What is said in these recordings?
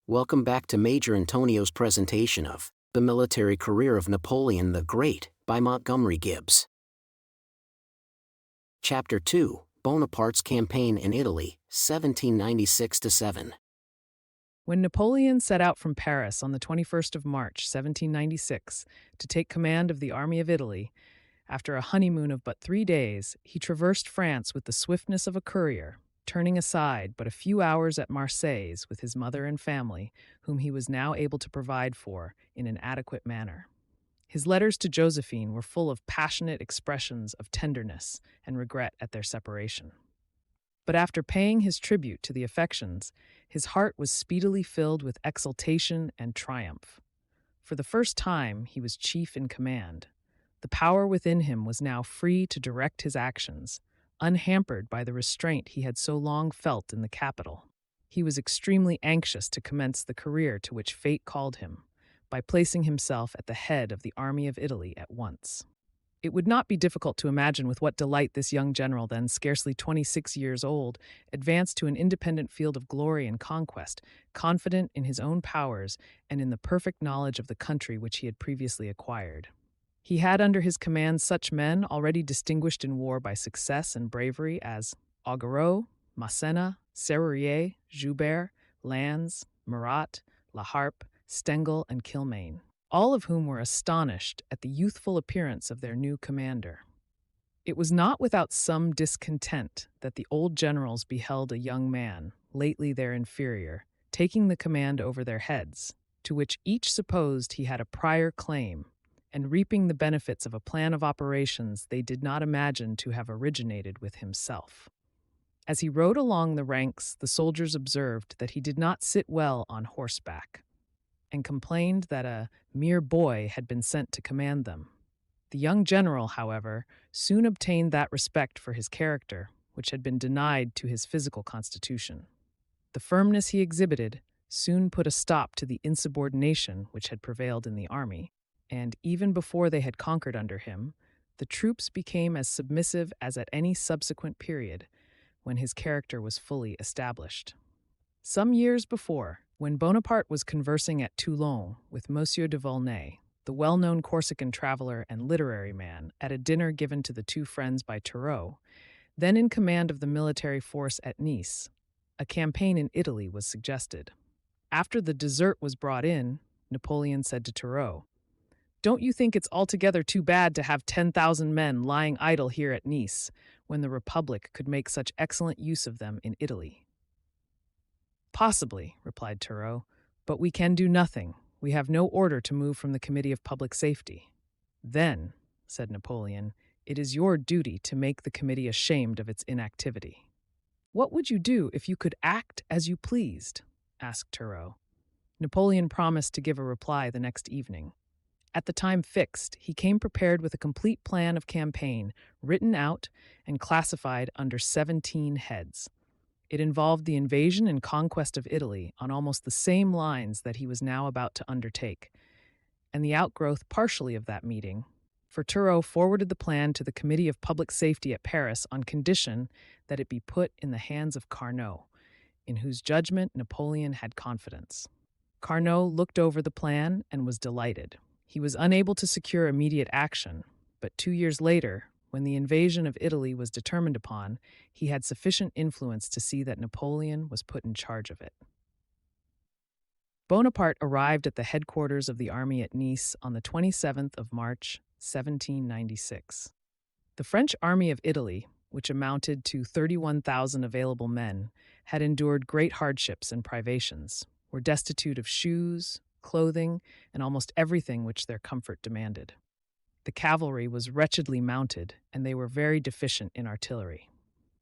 Welcome back to Major Intonio's presentation of The Military Career of Napoleon the Great by Montgomery Gibbs. Chapter 2, Bonaparte's Campaign in Italy, 1796-7. When Napoleon set out from Paris on the 21st of March, 1796, to take command of the Army of Italy, after a honeymoon of but 3 days, he traversed France with the swiftness of a courier, turning aside but a few hours at Marseilles with his mother and family, whom he was now able to provide for in an adequate manner. His letters to Josephine were full of passionate expressions of tenderness and regret at their separation. But after paying his tribute to the affections, his heart was speedily filled with exultation and triumph. For the first time, he was chief in command. The power within him was now free to direct his actions, unhampered by the restraint he had so long felt in the capital. He was extremely anxious to commence the career to which fate called him, by placing himself at the head of the Army of Italy at once. It would not be difficult to imagine with what delight this young general, then scarcely 26 years old, advanced to an independent field of glory and conquest, confident in his own powers and in the perfect knowledge of the country which he had previously acquired. He had under his command such men already distinguished in war by success and bravery as Augereau, Massena, Serrurier, Joubert, Lannes, Murat, La Harpe, Stengel, and Kilmaine, all of whom were astonished at the youthful appearance of their new commander. It was not without some discontent that the old generals beheld a young man, lately their inferior, taking the command over their heads, to which each supposed he had a prior claim, and reaping the benefits of a plan of operations they did not imagine to have originated with himself. As he rode along the ranks, the soldiers observed that he did not sit well on horseback, and complained that a mere boy had been sent to command them. The young general, however, soon obtained that respect for his character which had been denied to his physical constitution. The firmness he exhibited soon put a stop to the insubordination which had prevailed in the army, and even before they had conquered under him, the troops became as submissive as at any subsequent period, when his character was fully established. Some years before, when Bonaparte was conversing at Toulon with Monsieur de Volnay, the well-known Corsican traveler and literary man, at a dinner given to the two friends by Turreau, then in command of the military force at Nice, a campaign in Italy was suggested. After the dessert was brought in, Napoleon said to Turreau, "Don't you think it's altogether too bad to have 10,000 men lying idle here at Nice, when the Republic could make such excellent use of them in Italy?" "Possibly," replied Turreau, "but we can do nothing. We have no order to move from the Committee of Public Safety." "Then," said Napoleon, "it is your duty to make the committee ashamed of its inactivity." "What would you do if you could act as you pleased?" asked Turreau. Napoleon promised to give a reply the next evening. At the time fixed, he came prepared with a complete plan of campaign, written out and classified under 17 heads. It involved the invasion and conquest of Italy on almost the same lines that he was now about to undertake, and the outgrowth partially of that meeting, for Turreau forwarded the plan to the Committee of Public Safety at Paris on condition that it be put in the hands of Carnot, in whose judgment Napoleon had confidence. Carnot looked over the plan and was delighted. He was unable to secure immediate action, but 2 years later, when the invasion of Italy was determined upon, he had sufficient influence to see that Napoleon was put in charge of it. Bonaparte arrived at the headquarters of the army at Nice on the 27th of March, 1796. The French army of Italy, which amounted to 31,000 available men, had endured great hardships and privations, were destitute of shoes, clothing, and almost everything which their comfort demanded. The cavalry was wretchedly mounted, and they were very deficient in artillery.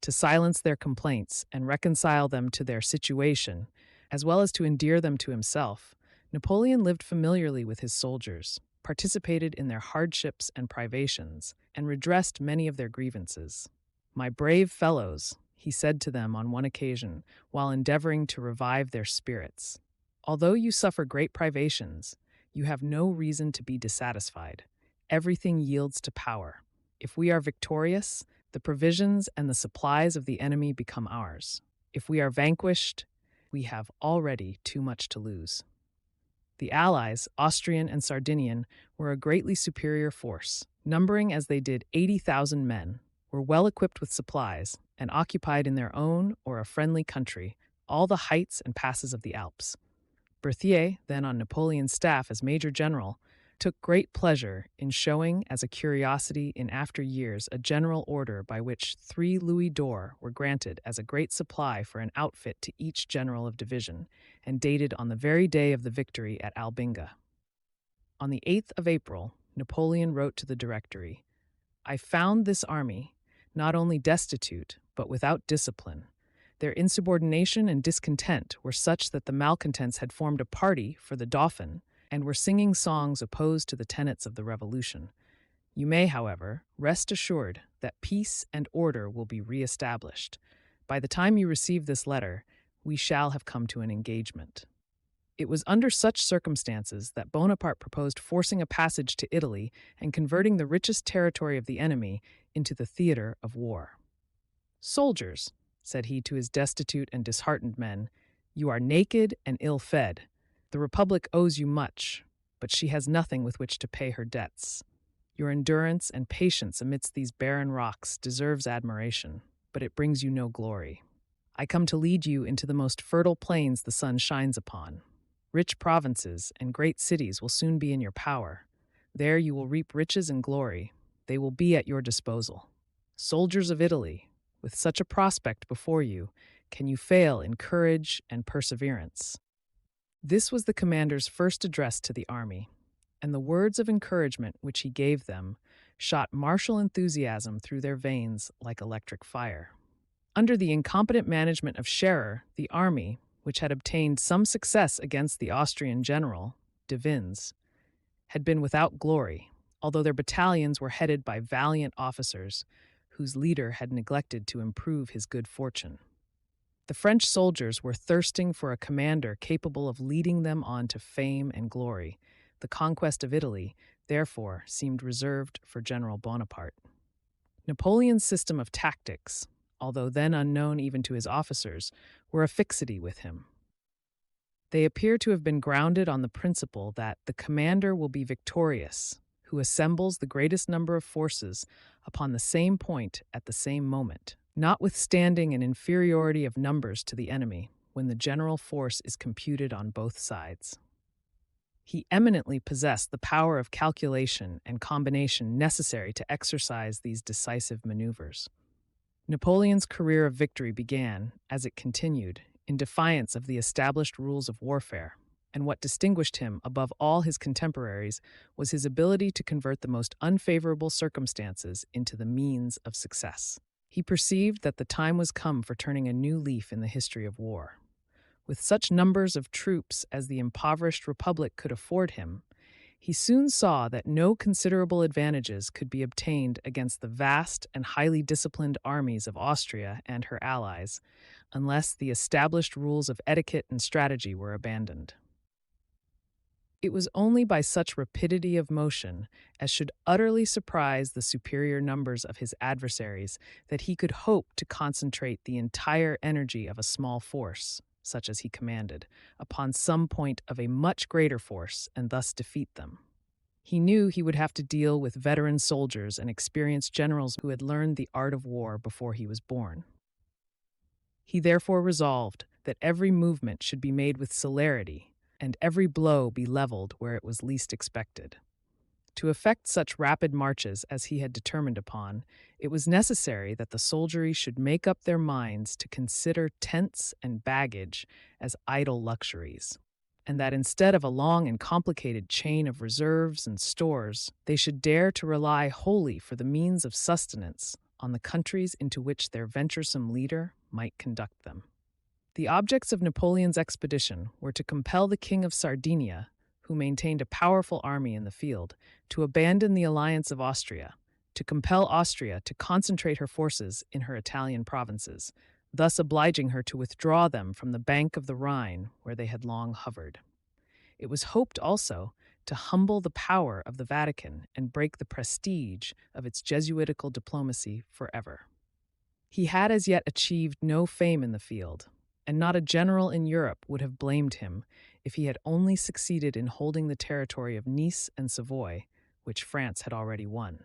To silence their complaints and reconcile them to their situation, as well as to endear them to himself, Napoleon lived familiarly with his soldiers, participated in their hardships and privations, and redressed many of their grievances. "My brave fellows," he said to them on one occasion, while endeavoring to revive their spirits, "although you suffer great privations, you have no reason to be dissatisfied. Everything yields to power. If we are victorious, the provisions and the supplies of the enemy become ours. If we are vanquished, We have already too much to lose. The Allies, Austrian and Sardinian, were a greatly superior force, numbering as they did 80,000 men, were well equipped with supplies, and occupied in their own or a friendly country all the heights and passes of the Alps. Berthier, then on Napoleon's staff as Major General, took great pleasure in showing as a curiosity in after years a general order by which 3 louis d'or were granted as a great supply for an outfit to each general of division, and dated on the very day of the victory at Albinga. On the 8th of April, Napoleon wrote to the Directory, "I found this army not only destitute, but without discipline. Their insubordination and discontent were such that the malcontents had formed a party for the Dauphin and were singing songs opposed to the tenets of the Revolution. You may, however, rest assured that peace and order will be re-established. By the time you receive this letter, we shall have come to an engagement." It was under such circumstances that Bonaparte proposed forcing a passage to Italy and converting the richest territory of the enemy into the theater of war. "Soldiers," said he to his destitute and disheartened men, "you are naked and ill-fed. The Republic owes you much, but she has nothing with which to pay her debts. Your endurance and patience amidst these barren rocks deserves admiration, but it brings you no glory. I come to lead you into the most fertile plains the sun shines upon. Rich provinces and great cities will soon be in your power. There you will reap riches and glory. They will be at your disposal. Soldiers of Italy, with such a prospect before you, can you fail in courage and perseverance?" This was the commander's first address to the army, and the words of encouragement which he gave them shot martial enthusiasm through their veins like electric fire. Under the incompetent management of Scherer, the army, which had obtained some success against the Austrian general, de Vin's, had been without glory, although their battalions were headed by valiant officers whose leader had neglected to improve his good fortune. The French soldiers were thirsting for a commander capable of leading them on to fame and glory. The conquest of Italy, therefore, seemed reserved for General Bonaparte. Napoleon's system of tactics, although then unknown even to his officers, were a fixity with him. They appear to have been grounded on the principle that the commander will be victorious, who assembles the greatest number of forces upon the same point at the same moment, notwithstanding an inferiority of numbers to the enemy, when the general force is computed on both sides. He eminently possessed the power of calculation and combination necessary to exercise these decisive maneuvers. Napoleon's career of victory began, as it continued, in defiance of the established rules of warfare, and what distinguished him above all his contemporaries was his ability to convert the most unfavorable circumstances into the means of success. He perceived that the time was come for turning a new leaf in the history of war. With such numbers of troops as the impoverished Republic could afford him, he soon saw that no considerable advantages could be obtained against the vast and highly disciplined armies of Austria and her allies, unless the established rules of etiquette and strategy were abandoned. It was only by such rapidity of motion as should utterly surprise the superior numbers of his adversaries that he could hope to concentrate the entire energy of a small force, such as he commanded, upon some point of a much greater force and thus defeat them. He knew he would have to deal with veteran soldiers and experienced generals who had learned the art of war before he was born. He therefore resolved that every movement should be made with celerity and every blow be leveled where it was least expected. To effect such rapid marches as he had determined upon, it was necessary that the soldiery should make up their minds to consider tents and baggage as idle luxuries, and that instead of a long and complicated chain of reserves and stores, they should dare to rely wholly for the means of sustenance on the countries into which their venturesome leader might conduct them. The objects of Napoleon's expedition were to compel the King of Sardinia, who maintained a powerful army in the field, to abandon the alliance of Austria, to compel Austria to concentrate her forces in her Italian provinces, thus obliging her to withdraw them from the bank of the Rhine where they had long hovered. It was hoped also to humble the power of the Vatican and break the prestige of its Jesuitical diplomacy forever. He had as yet achieved no fame in the field, and not a general in Europe would have blamed him if he had only succeeded in holding the territory of Nice and Savoy, which France had already won.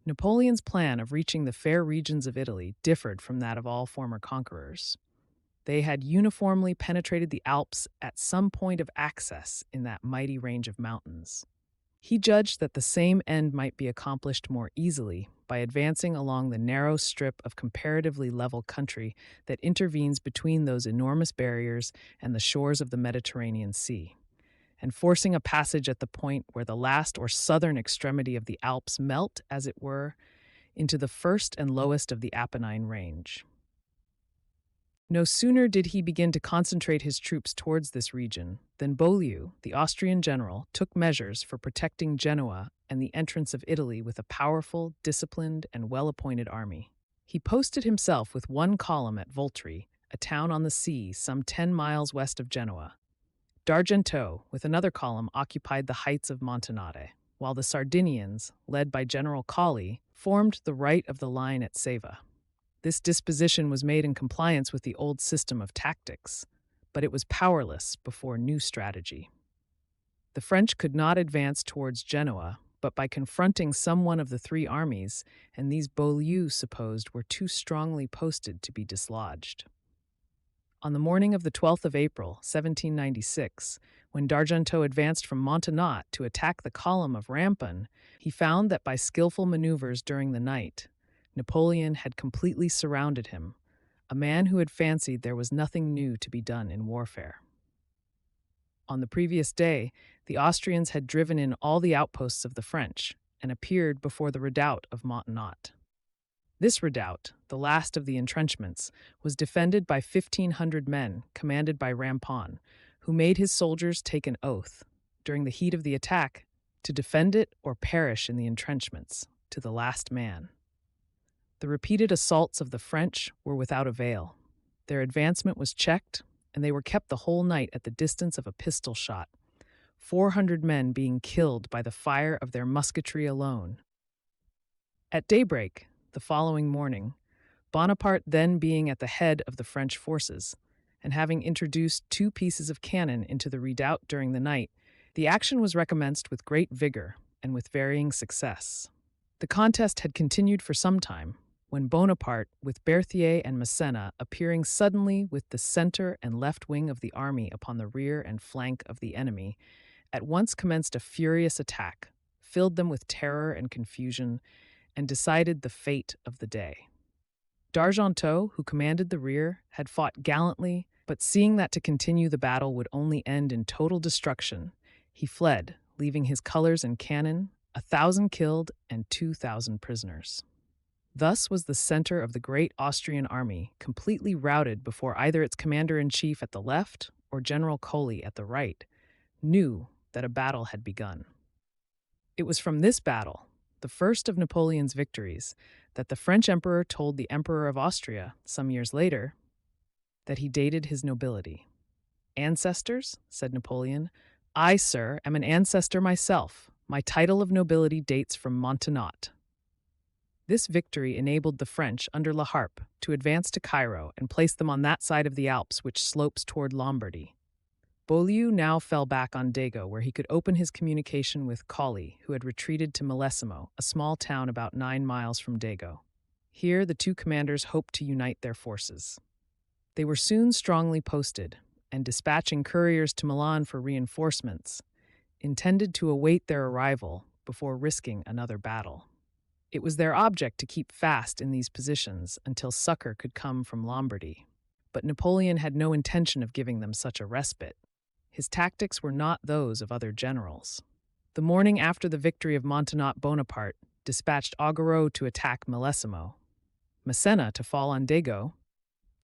Napoleon's plan of reaching the fair regions of Italy differed from that of all former conquerors. They had uniformly penetrated the Alps at some point of access in that mighty range of mountains. He judged that the same end might be accomplished more easily by advancing along the narrow strip of comparatively level country that intervenes between those enormous barriers and the shores of the Mediterranean Sea, and forcing a passage at the point where the last or southern extremity of the Alps melt, as it were, into the first and lowest of the Apennine range. No sooner did he begin to concentrate his troops towards this region than Beaulieu, the Austrian general, took measures for protecting Genoa and the entrance of Italy with a powerful, disciplined, and well-appointed army. He posted himself with one column at Voltri, a town on the sea some 10 miles west of Genoa. D'Argenteau, with another column, occupied the heights of Montanate, while the Sardinians, led by General Colli, formed the right of the line at Ceva. This disposition was made in compliance with the old system of tactics, but it was powerless before new strategy. The French could not advance towards Genoa, but by confronting some one of the three armies, and these Beaulieu supposed were too strongly posted to be dislodged. On the morning of the 12th of April, 1796, when D'Argenteau advanced from Montanat to attack the column of Rampon, he found that by skillful maneuvers during the night, Napoleon had completely surrounded him, a man who had fancied there was nothing new to be done in warfare. On the previous day, the Austrians had driven in all the outposts of the French and appeared before the redoubt of Montanat. This redoubt, the last of the entrenchments, was defended by 1,500 men commanded by Rampon, who made his soldiers take an oath, during the heat of the attack, to defend it or perish in the entrenchments, to the last man. The repeated assaults of the French were without avail. Their advancement was checked, and they were kept the whole night at the distance of a pistol shot, 400 men being killed by the fire of their musketry alone. At daybreak, the following morning, Bonaparte then being at the head of the French forces, and having introduced 2 pieces of cannon into the redoubt during the night, the action was recommenced with great vigor and with varying success. The contest had continued for some time, when Bonaparte, with Berthier and Massena appearing suddenly with the center and left wing of the army upon the rear and flank of the enemy, at once commenced a furious attack, filled them with terror and confusion, and decided the fate of the day. D'Argenteau, who commanded the rear, had fought gallantly, but seeing that to continue the battle would only end in total destruction, he fled, leaving his colors and cannon, 1,000 killed and 2,000 prisoners. Thus was the center of the great Austrian army completely routed before either its commander-in-chief at the left or General Colli at the right knew that a battle had begun. It was from this battle, the first of Napoleon's victories, that the French emperor told the Emperor of Austria, some years later, that he dated his nobility. "Ancestors?" said Napoleon. "I, sir, am an ancestor myself. My title of nobility dates from Montanat." This victory enabled the French under La Harpe to advance to Cairo and place them on that side of the Alps which slopes toward Lombardy. Beaulieu now fell back on Dago, where he could open his communication with Colli, who had retreated to Millesimo, a small town about 9 miles from Dago. Here the 2 commanders hoped to unite their forces. They were soon strongly posted, and dispatching couriers to Milan for reinforcements, intended to await their arrival before risking another battle. It was their object to keep fast in these positions until succor could come from Lombardy, but Napoleon had no intention of giving them such a respite. His tactics were not those of other generals. The morning after the victory of Montanat, Bonaparte dispatched Augereau to attack Millesimo, Massena to fall on Dago,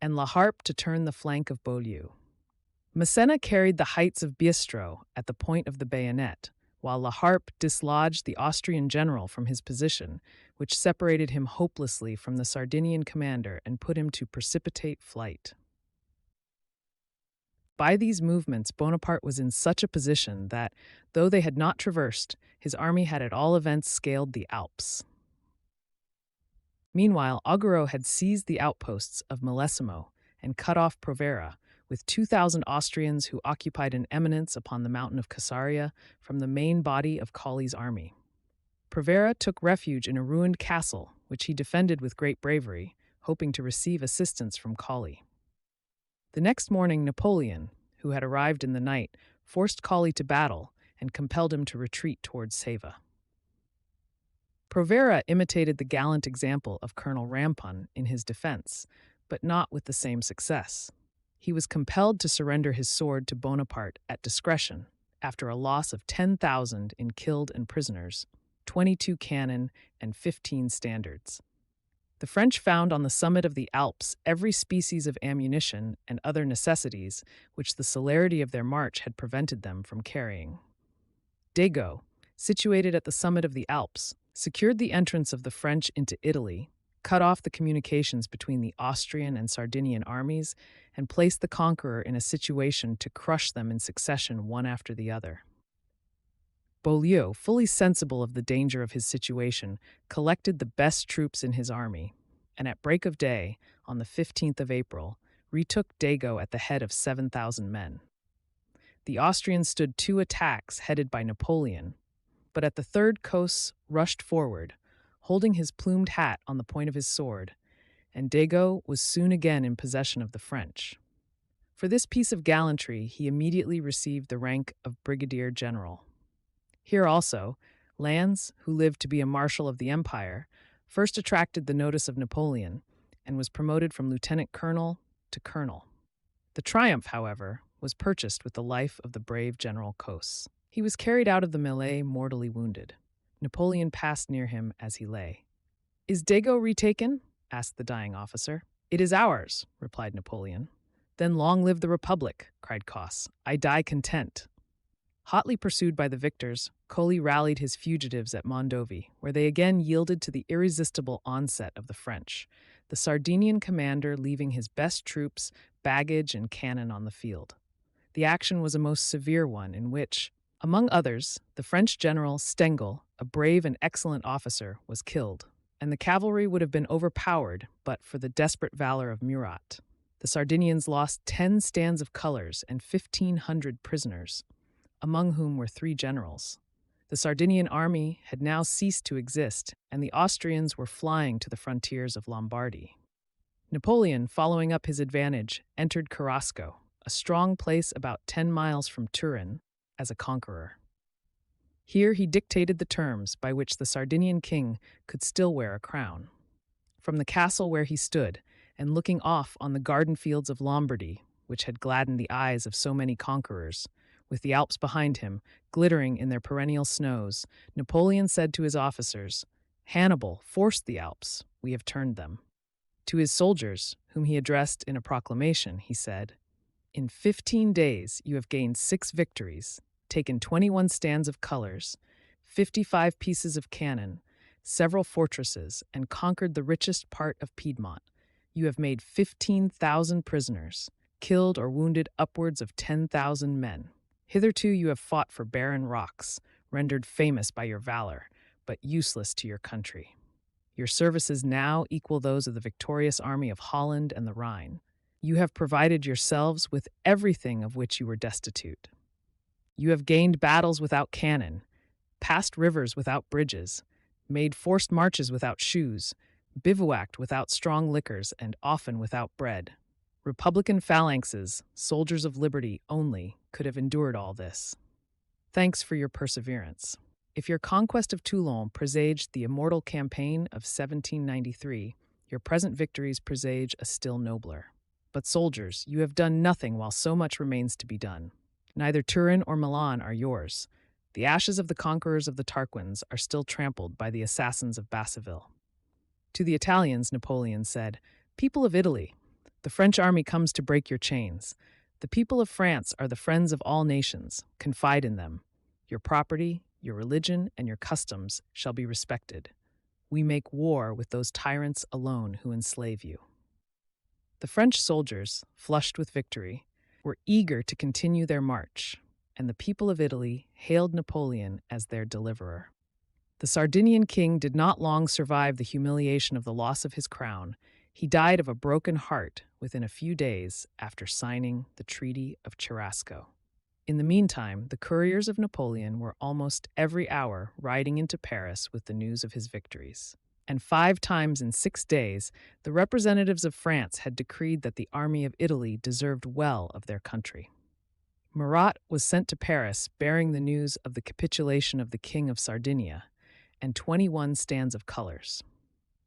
and La Harpe to turn the flank of Beaulieu. Massena carried the heights of Biestro at the point of the bayonet, while La Harpe dislodged the Austrian general from his position, which separated him hopelessly from the Sardinian commander and put him to precipitate flight. By these movements, Bonaparte was in such a position that, though they had not traversed, his army had at all events scaled the Alps. Meanwhile, Augereau had seized the outposts of Millesimo and cut off Provera, with 2,000 Austrians who occupied an eminence upon the mountain of Caesarea from the main body of Colley's army. Provera took refuge in a ruined castle, which he defended with great bravery, hoping to receive assistance from Colley. The next morning, Napoleon, who had arrived in the night, forced Colley to battle and compelled him to retreat towards Sèvres. Provera imitated the gallant example of Colonel Rampon in his defense, but not with the same success. He was compelled to surrender his sword to Bonaparte at discretion after a loss of 10,000 in killed and prisoners, 22 cannon, and 15 standards. The French found on the summit of the Alps every species of ammunition and other necessities which the celerity of their march had prevented them from carrying. Dago, situated at the summit of the Alps, secured the entrance of the French into Italy, cut off the communications between the Austrian and Sardinian armies, and placed the conqueror in a situation to crush them in succession one after the other. Beaulieu, fully sensible of the danger of his situation, collected the best troops in his army, and at break of day, on the 15th of April, retook Dago at the head of 7,000 men. The Austrians stood 2 attacks headed by Napoleon, but at the third Cos rushed forward, holding his plumed hat on the point of his sword, and Dago was soon again in possession of the French. For this piece of gallantry he immediately received the rank of brigadier general. Here also, Lannes, who lived to be a marshal of the empire, first attracted the notice of Napoleon and was promoted from lieutenant colonel to colonel. The triumph, however, was purchased with the life of the brave General Cos. He was carried out of the melee mortally wounded. Napoleon passed near him as he lay. "Is Dago retaken?" asked the dying officer. "It is ours," replied Napoleon. "Then long live the Republic," cried Cos. "I die content." Hotly pursued by the victors, Colley rallied his fugitives at Mondovi, where they again yielded to the irresistible onset of the French, the Sardinian commander leaving his best troops, baggage, and cannon on the field. The action was a most severe one in which, among others, the French general Stengel, a brave and excellent officer, was killed, and the cavalry would have been overpowered but for the desperate valor of Murat. The Sardinians lost 10 stands of colors and 1,500 prisoners, among whom were 3 generals. The Sardinian army had now ceased to exist, and the Austrians were flying to the frontiers of Lombardy. Napoleon, following up his advantage, entered Carrasco, a strong place about 10 miles from Turin, as a conqueror. Here he dictated the terms by which the Sardinian king could still wear a crown. From the castle where he stood, and looking off on the garden fields of Lombardy, which had gladdened the eyes of so many conquerors, with the Alps behind him, glittering in their perennial snows, Napoleon said to his officers, "Hannibal forced the Alps, we have turned them." To his soldiers, whom he addressed in a proclamation, he said, "In 15 days you have gained 6 victories, taken 21 stands of colors, 55 pieces of cannon, several fortresses, and conquered the richest part of Piedmont. You have made 15,000 prisoners, killed or wounded upwards of 10,000 men. Hitherto you have fought for barren rocks, rendered famous by your valor, but useless to your country. Your services now equal those of the victorious army of Holland and the Rhine. You have provided yourselves with everything of which you were destitute. You have gained battles without cannon, passed rivers without bridges, made forced marches without shoes, bivouacked without strong liquors, and often without bread. Republican phalanxes, soldiers of liberty only, could have endured all this. Thanks for your perseverance. If your conquest of Toulon presaged the immortal campaign of 1793, your present victories presage a still nobler. But soldiers, you have done nothing while so much remains to be done. Neither Turin or Milan are yours. The ashes of the conquerors of the Tarquins are still trampled by the assassins of Basseville." To the Italians, Napoleon said, "People of Italy, the French army comes to break your chains. The people of France are the friends of all nations. Confide in them. Your property, your religion, and your customs shall be respected. We make war with those tyrants alone who enslave you." The French soldiers, flushed with victory, were eager to continue their march, and the people of Italy hailed Napoleon as their deliverer. The Sardinian king did not long survive the humiliation of the loss of his crown. He died of a broken heart within a few days after signing the Treaty of Cherasco. In the meantime, the couriers of Napoleon were almost every hour riding into Paris with the news of his victories. And 5 times in 6 days, the representatives of France had decreed that the army of Italy deserved well of their country. Murat was sent to Paris bearing the news of the capitulation of the King of Sardinia and 21 stands of colors.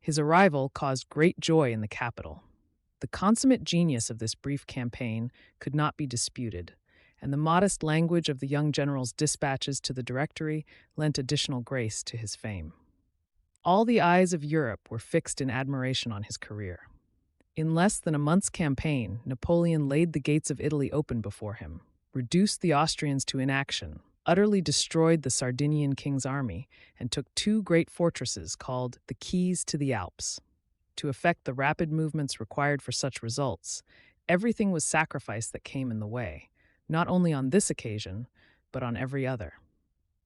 His arrival caused great joy in the capital. The consummate genius of this brief campaign could not be disputed, and the modest language of the young general's dispatches to the Directory lent additional grace to his fame. All the eyes of Europe were fixed in admiration on his career. In less than a month's campaign, Napoleon laid the gates of Italy open before him, reduced the Austrians to inaction, utterly destroyed the Sardinian king's army, and took 2 great fortresses called the Keys to the Alps. To effect the rapid movements required for such results, everything was sacrificed that came in the way, not only on this occasion, but on every other.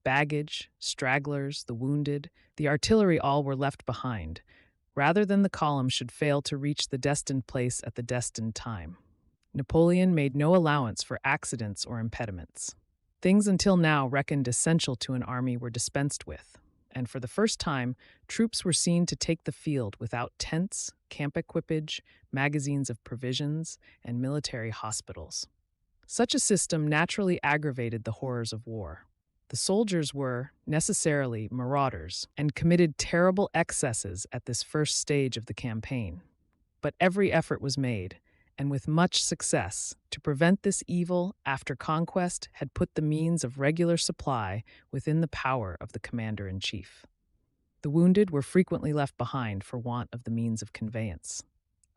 Baggage, stragglers, the wounded, the artillery all were left behind, rather than the column should fail to reach the destined place at the destined time. Napoleon made no allowance for accidents or impediments. Things until now reckoned essential to an army were dispensed with, and for the first time, troops were seen to take the field without tents, camp equipage, magazines of provisions, and military hospitals. Such a system naturally aggravated the horrors of war. The soldiers were, necessarily, marauders and committed terrible excesses at this first stage of the campaign. But every effort was made, and with much success, to prevent this evil after conquest had put the means of regular supply within the power of the commander-in-chief. The wounded were frequently left behind for want of the means of conveyance.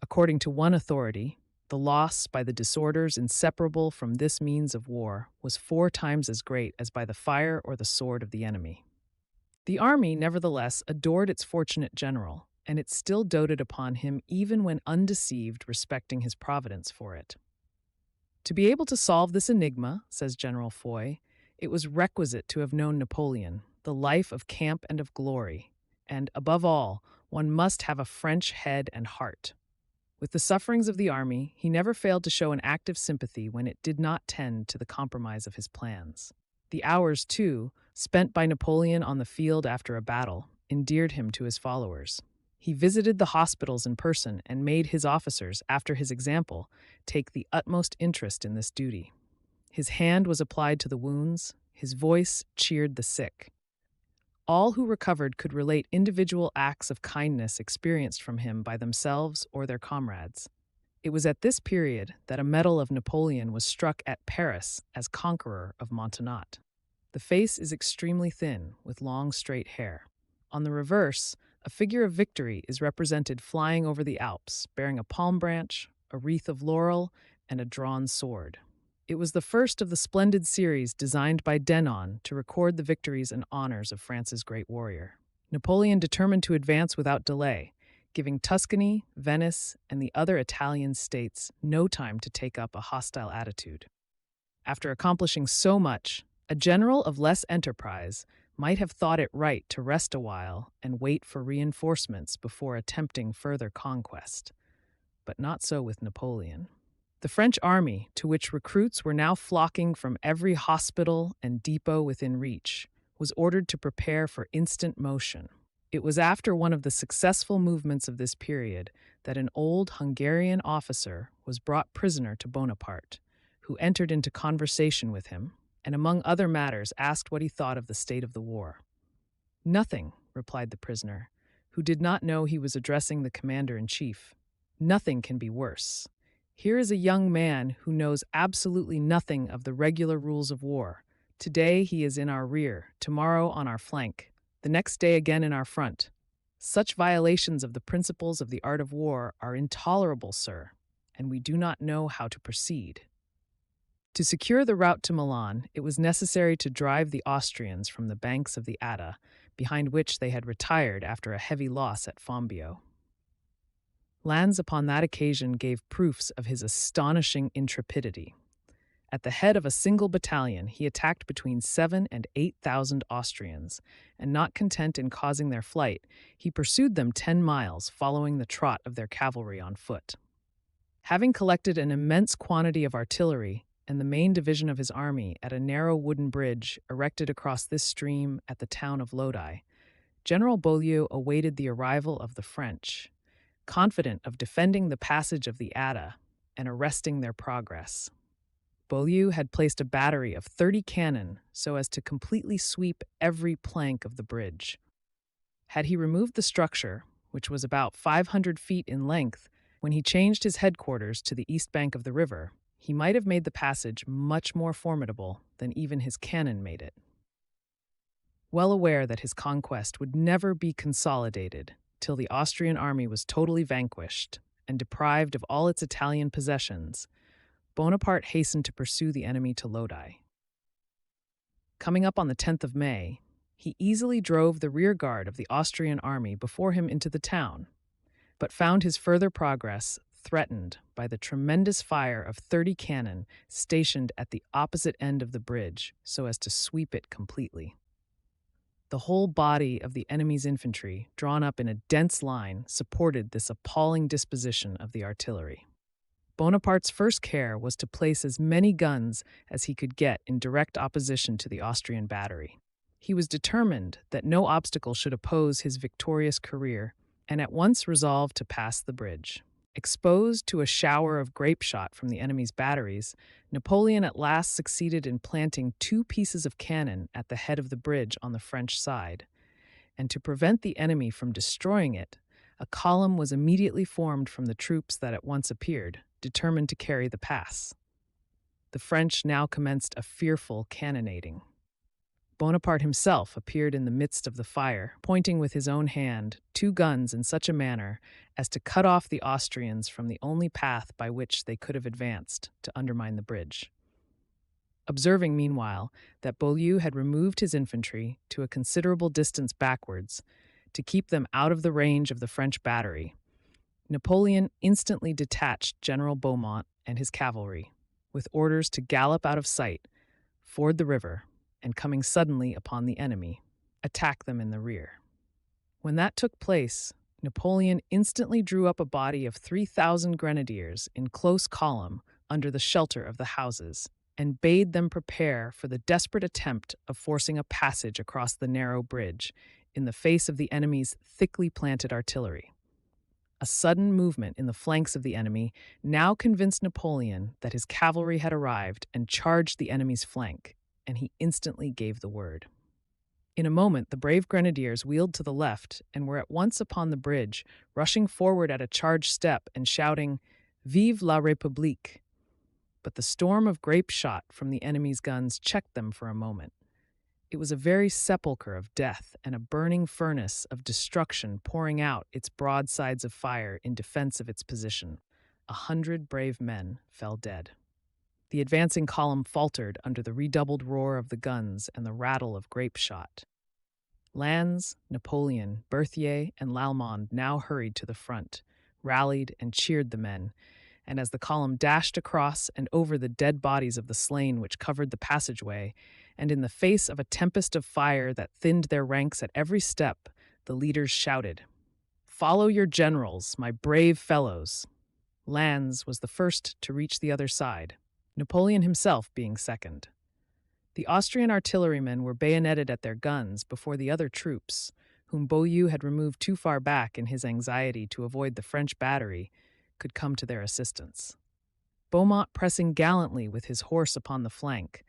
According to one authority, the loss by the disorders inseparable from this means of war was 4 times as great as by the fire or the sword of the enemy. The army, nevertheless, adored its fortunate general, and it still doted upon him even when undeceived respecting his providence for it. To be able to solve this enigma, says General Foy, it was requisite to have known Napoleon, the life of camp and of glory, and, above all, one must have a French head and heart. With the sufferings of the army, he never failed to show an active sympathy when it did not tend to the compromise of his plans. The hours, too, spent by Napoleon on the field after a battle, endeared him to his followers. He visited the hospitals in person and made his officers, after his example, take the utmost interest in this duty. His hand was applied to the wounds, his voice cheered the sick. All who recovered could relate individual acts of kindness experienced from him by themselves or their comrades. It was at this period that a medal of Napoleon was struck at Paris as conqueror of Montenotte. The face is extremely thin, with long straight hair. On the reverse, a figure of victory is represented flying over the Alps, bearing a palm branch, a wreath of laurel, and a drawn sword. It was the first of the splendid series designed by Denon to record the victories and honors of France's great warrior. Napoleon determined to advance without delay, giving Tuscany, Venice, and the other Italian states no time to take up a hostile attitude. After accomplishing so much, a general of less enterprise might have thought it right to rest a while and wait for reinforcements before attempting further conquest. But not so with Napoleon. The French army, to which recruits were now flocking from every hospital and depot within reach, was ordered to prepare for instant motion. It was after one of the successful movements of this period that an old Hungarian officer was brought prisoner to Bonaparte, who entered into conversation with him, and among other matters asked what he thought of the state of the war. "Nothing," replied the prisoner, who did not know he was addressing the commander-in-chief. "Nothing can be worse. Here is a young man who knows absolutely nothing of the regular rules of war. Today he is in our rear, tomorrow on our flank, the next day again in our front. Such violations of the principles of the art of war are intolerable, sir, and we do not know how to proceed." To secure the route to Milan, it was necessary to drive the Austrians from the banks of the Adda, behind which they had retired after a heavy loss at Fombio. Lannes upon that occasion gave proofs of his astonishing intrepidity. At the head of a single battalion, he attacked between 7,000 and 8,000 Austrians, and not content in causing their flight, he pursued them 10 miles, following the trot of their cavalry on foot. Having collected an immense quantity of artillery and the main division of his army at a narrow wooden bridge erected across this stream at the town of Lodi, General Beaulieu awaited the arrival of the French, confident of defending the passage of the Adda and arresting their progress. Beaulieu had placed a battery of 30 cannon so as to completely sweep every plank of the bridge. Had he removed the structure, which was about 500 feet in length, when he changed his headquarters to the east bank of the river, he might have made the passage much more formidable than even his cannon made it. Well aware that his conquest would never be consolidated till the Austrian army was totally vanquished and deprived of all its Italian possessions, Bonaparte hastened to pursue the enemy to Lodi. Coming up on the 10th of May, he easily drove the rear guard of the Austrian army before him into the town, but found his further progress threatened by the tremendous fire of 30 cannon stationed at the opposite end of the bridge so as to sweep it completely. The whole body of the enemy's infantry, drawn up in a dense line, supported this appalling disposition of the artillery. Bonaparte's first care was to place as many guns as he could get in direct opposition to the Austrian battery. He was determined that no obstacle should oppose his victorious career, and at once resolved to pass the bridge. Exposed to a shower of grape shot from the enemy's batteries, Napoleon at last succeeded in planting 2 pieces of cannon at the head of the bridge on the French side, and to prevent the enemy from destroying it, a column was immediately formed from the troops that at once appeared, determined to carry the pass. The French now commenced a fearful cannonading. Bonaparte himself appeared in the midst of the fire, pointing with his own hand 2 guns in such a manner as to cut off the Austrians from the only path by which they could have advanced to undermine the bridge. Observing, meanwhile, that Beaulieu had removed his infantry to a considerable distance backwards to keep them out of the range of the French battery, Napoleon instantly detached General Beaumont and his cavalry, with orders to gallop out of sight, ford the river, and coming suddenly upon the enemy, attack them in the rear. When that took place, Napoleon instantly drew up a body of 3,000 grenadiers in close column under the shelter of the houses, and bade them prepare for the desperate attempt of forcing a passage across the narrow bridge in the face of the enemy's thickly planted artillery. A sudden movement in the flanks of the enemy now convinced Napoleon that his cavalry had arrived and charged the enemy's flank, and he instantly gave the word. In a moment, the brave grenadiers wheeled to the left and were at once upon the bridge, rushing forward at a charged step and shouting, "Vive la République!" But the storm of grape shot from the enemy's guns checked them for a moment. It was a very sepulchre of death and a burning furnace of destruction pouring out its broadsides of fire in defense of its position. 100 brave men fell dead. The advancing column faltered under the redoubled roar of the guns and the rattle of grape shot. Lannes, Napoleon, Berthier, and Lallemande now hurried to the front, rallied and cheered the men, and as the column dashed across and over the dead bodies of the slain which covered the passageway, and in the face of a tempest of fire that thinned their ranks at every step, the leaders shouted, "Follow your generals, my brave fellows!" Lannes was the first to reach the other side, Napoleon himself being second. The Austrian artillerymen were bayoneted at their guns before the other troops, whom Beaulieu had removed too far back in his anxiety to avoid the French battery, could come to their assistance. Beaumont pressing gallantly with his horse upon the flank,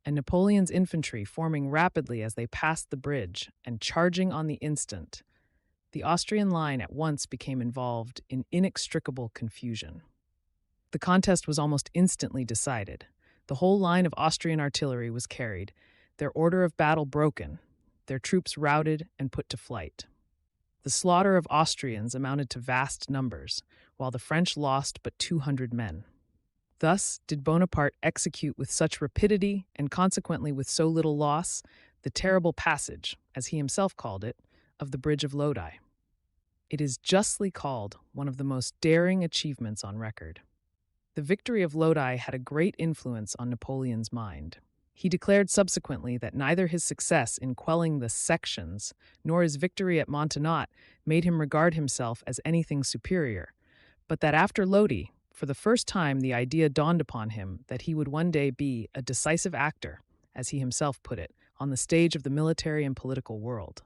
and Napoleon's infantry forming rapidly as they passed the bridge and charging on the instant, the Austrian line at once became involved in inextricable confusion. The contest was almost instantly decided. The whole line of Austrian artillery was carried, their order of battle broken, their troops routed and put to flight. The slaughter of Austrians amounted to vast numbers, while the French lost but 200 men. Thus did Bonaparte execute with such rapidity, and consequently with so little loss, the terrible passage, as he himself called it, of the Bridge of Lodi. It is justly called one of the most daring achievements on record. The victory of Lodi had a great influence on Napoleon's mind. He declared subsequently that neither his success in quelling the sections nor his victory at Montenotte made him regard himself as anything superior, but that after Lodi, for the first time the idea dawned upon him that he would one day be a decisive actor, as he himself put it, on the stage of the military and political world.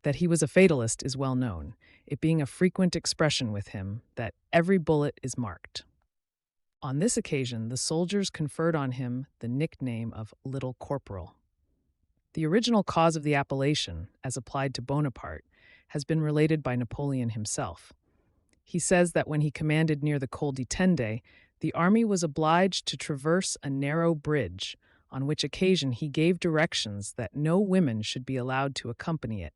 That he was a fatalist is well known, it being a frequent expression with him that every bullet is marked. On this occasion, the soldiers conferred on him the nickname of Little Corporal. The original cause of the appellation, as applied to Bonaparte, has been related by Napoleon himself. He says that when he commanded near the Col di Tende, the army was obliged to traverse a narrow bridge, on which occasion he gave directions that no women should be allowed to accompany it,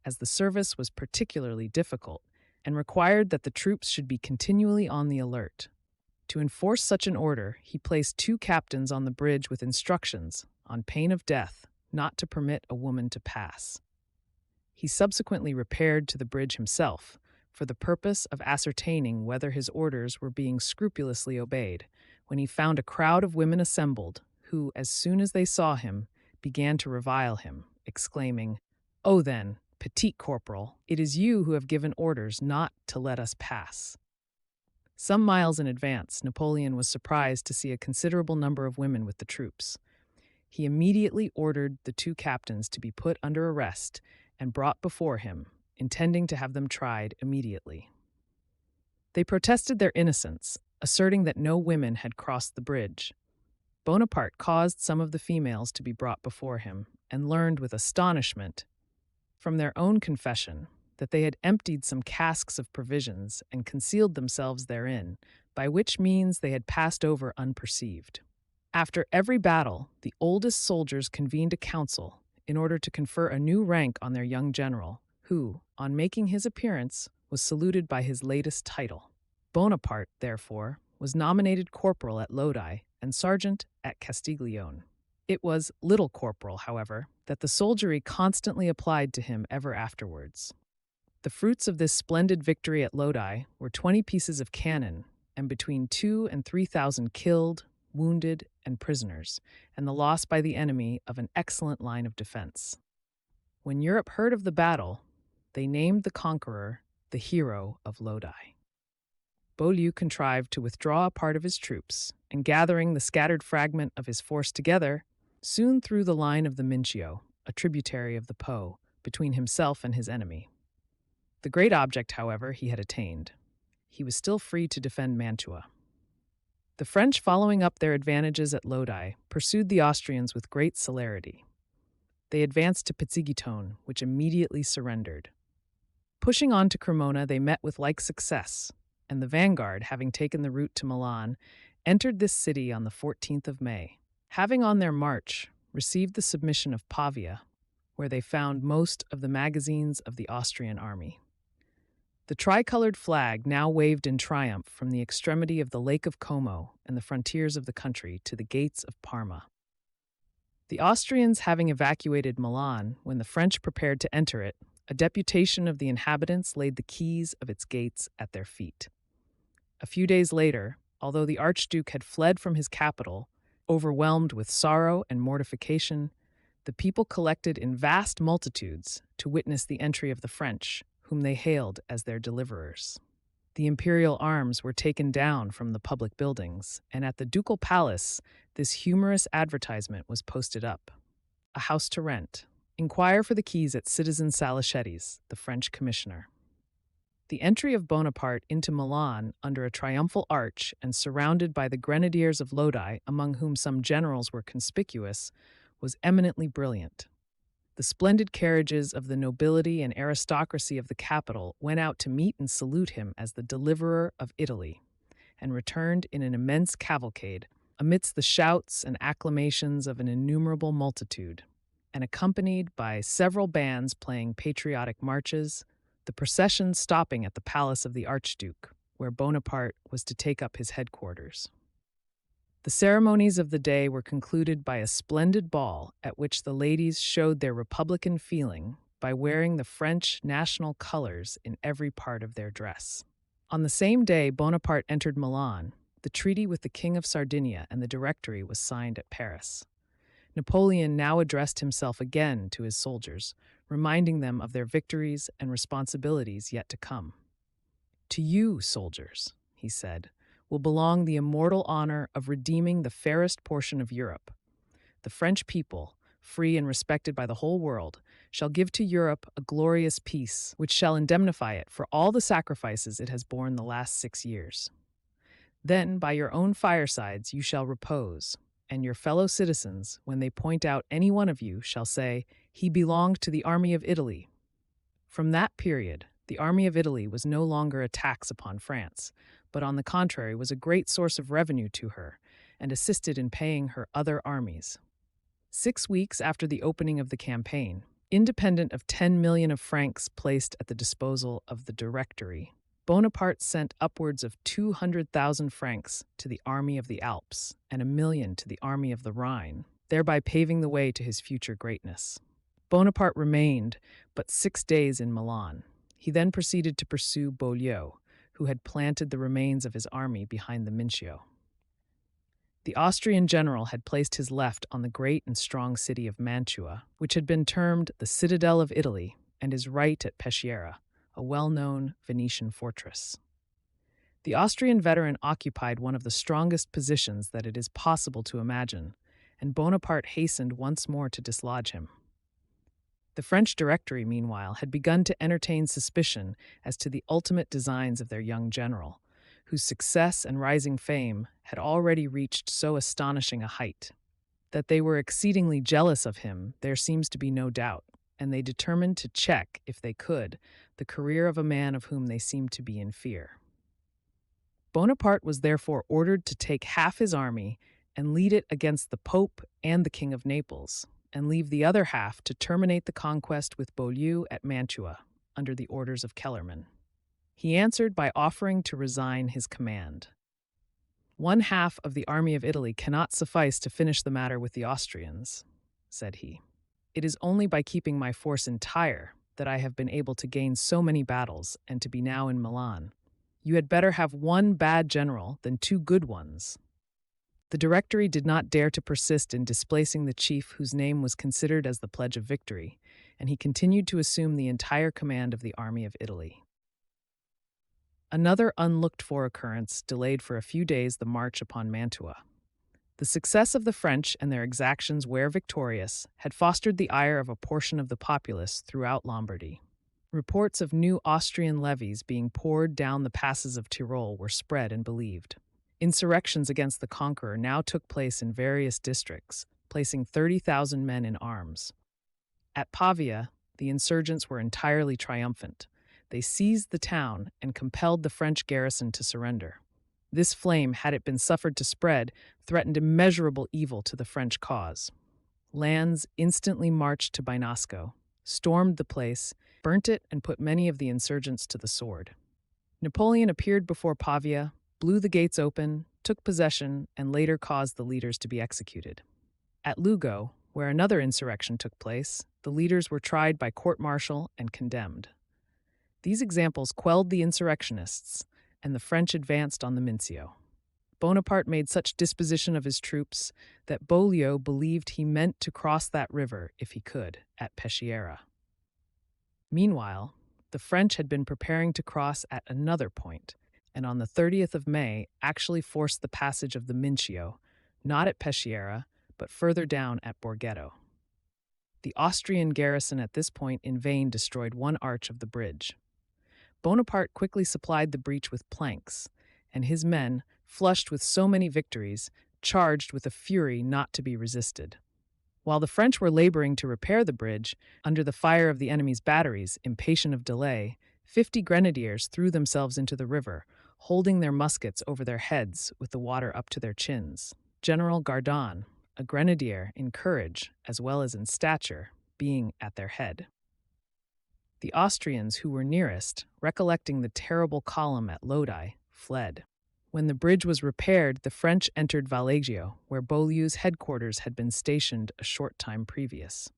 as the service was particularly difficult, and required that the troops should be continually on the alert. To enforce such an order, he placed 2 captains on the bridge with instructions, on pain of death, not to permit a woman to pass. He subsequently repaired to the bridge himself, for the purpose of ascertaining whether his orders were being scrupulously obeyed, when he found a crowd of women assembled, who, as soon as they saw him, began to revile him, exclaiming, "Oh then, petit corporal, it is you who have given orders not to let us pass." Some miles in advance, Napoleon was surprised to see a considerable number of women with the troops. He immediately ordered the 2 captains to be put under arrest and brought before him, intending to have them tried immediately. They protested their innocence, asserting that no women had crossed the bridge. Bonaparte caused some of the females to be brought before him, and learned with astonishment, from their own confession, that they had emptied some casks of provisions and concealed themselves therein, by which means they had passed over unperceived. After every battle, the oldest soldiers convened a council in order to confer a new rank on their young general, who, on making his appearance, was saluted by his latest title. Bonaparte, therefore, was nominated corporal at Lodi and sergeant at Castiglione. It was Little Corporal, however, that the soldiery constantly applied to him ever afterwards. The fruits of this splendid victory at Lodi were 20 pieces of cannon and between 2,000 and 3,000 killed, wounded, and prisoners, and the loss by the enemy of an excellent line of defense. When Europe heard of the battle, they named the conqueror the hero of Lodi. Beaulieu contrived to withdraw a part of his troops, and gathering the scattered fragment of his force together, soon threw the line of the Mincio, a tributary of the Po, between himself and his enemy. The great object, however, he had attained. He was still free to defend Mantua. The French, following up their advantages at Lodi, pursued the Austrians with great celerity. They advanced to Pizzighittone, which immediately surrendered. Pushing on to Cremona, they met with like success, and the vanguard, having taken the route to Milan, entered this city on the 14th of May. Having on their march received the submission of Pavia, where they found most of the magazines of the Austrian army. The tricolored flag now waved in triumph from the extremity of the Lake of Como and the frontiers of the country to the gates of Parma. The Austrians having evacuated Milan, when the French prepared to enter it, a deputation of the inhabitants laid the keys of its gates at their feet. A few days later, although the Archduke had fled from his capital, overwhelmed with sorrow and mortification, the people collected in vast multitudes to witness the entry of the French, whom they hailed as their deliverers. The imperial arms were taken down from the public buildings, and at the ducal palace, this humorous advertisement was posted up: "A house to rent. Inquire for the keys at Citizen Salicetti's, the French commissioner." The entry of Bonaparte into Milan under a triumphal arch and surrounded by the grenadiers of Lodi, among whom some generals were conspicuous, was eminently brilliant. The splendid carriages of the nobility and aristocracy of the capital went out to meet and salute him as the deliverer of Italy, and returned in an immense cavalcade, amidst the shouts and acclamations of an innumerable multitude, and accompanied by several bands playing patriotic marches, the procession stopping at the palace of the Archduke, where Bonaparte was to take up his headquarters. The ceremonies of the day were concluded by a splendid ball at which the ladies showed their republican feeling by wearing the French national colors in every part of their dress. On the same day Bonaparte entered Milan, the treaty with the King of Sardinia and the Directory was signed at Paris. Napoleon now addressed himself again to his soldiers, reminding them of their victories and responsibilities yet to come. "To you, soldiers," he said, "will belong the immortal honor of redeeming the fairest portion of Europe. The French people, free and respected by the whole world, shall give to Europe a glorious peace, which shall indemnify it for all the sacrifices it has borne the last 6 years. Then, by your own firesides, you shall repose, and your fellow citizens, when they point out any one of you, shall say, 'He belonged to the army of Italy.'" From that period, the army of Italy was no longer a tax upon France, but on the contrary was a great source of revenue to her, and assisted in paying her other armies. 6 weeks after the opening of the campaign, independent of 10 million of francs placed at the disposal of the Directory, Bonaparte sent upwards of 200,000 francs to the army of the Alps and 1,000,000 to the army of the Rhine, thereby paving the way to his future greatness. Bonaparte remained but 6 days in Milan. He then proceeded to pursue Beaulieu, who had planted the remains of his army behind the Mincio. The Austrian general had placed his left on the great and strong city of Mantua, which had been termed the citadel of Italy, and his right at Peschiera, a well-known Venetian fortress. The Austrian veteran occupied one of the strongest positions that it is possible to imagine, and Bonaparte hastened once more to dislodge him. The French Directory, meanwhile, had begun to entertain suspicion as to the ultimate designs of their young general, whose success and rising fame had already reached so astonishing a height. That they were exceedingly jealous of him there seems to be no doubt, and they determined to check, if they could, the career of a man of whom they seemed to be in fear. Bonaparte was therefore ordered to take half his army and lead it against the Pope and the King of Naples, and leave the other half to terminate the conquest with Beaulieu at Mantua, under the orders of Kellerman. He answered by offering to resign his command. "One half of the army of Italy cannot suffice to finish the matter with the Austrians," said he. "It is only by keeping my force entire that I have been able to gain so many battles and to be now in Milan. You had better have one bad general than 2 good ones." The Directory did not dare to persist in displacing the chief whose name was considered as the pledge of victory, and he continued to assume the entire command of the army of Italy. Another unlooked-for occurrence delayed for a few days the march upon Mantua. The success of the French and their exactions where victorious had fostered the ire of a portion of the populace throughout Lombardy. Reports of new Austrian levies being poured down the passes of Tyrol were spread and believed. Insurrections against the conqueror now took place in various districts, placing 30,000 men in arms. At Pavia, the insurgents were entirely triumphant. They seized the town and compelled the French garrison to surrender. This flame, had it been suffered to spread, threatened immeasurable evil to the French cause. Lannes instantly marched to Binasco, stormed the place, burnt it, and put many of the insurgents to the sword. Napoleon appeared before Pavia, blew the gates open, took possession, and later caused the leaders to be executed. At Lugo, where another insurrection took place, the leaders were tried by court-martial and condemned. These examples quelled the insurrectionists, and the French advanced on the Mincio. Bonaparte made such disposition of his troops that Beaulieu believed he meant to cross that river, if he could, at Peschiera. Meanwhile, the French had been preparing to cross at another point, and on the 30th of May actually forced the passage of the Mincio, not at Peschiera, but further down at Borghetto. The Austrian garrison at this point in vain destroyed one arch of the bridge. Bonaparte quickly supplied the breach with planks, and his men, flushed with so many victories, charged with a fury not to be resisted. While the French were laboring to repair the bridge, under the fire of the enemy's batteries, impatient of delay, 50 grenadiers threw themselves into the river, holding their muskets over their heads with the water up to their chins. General Gardon, a grenadier in courage as well as in stature, being at their head. The Austrians who were nearest, recollecting the terrible column at Lodi, fled. When the bridge was repaired, the French entered Valleggio, where Beaulieu's headquarters had been stationed a short time previous.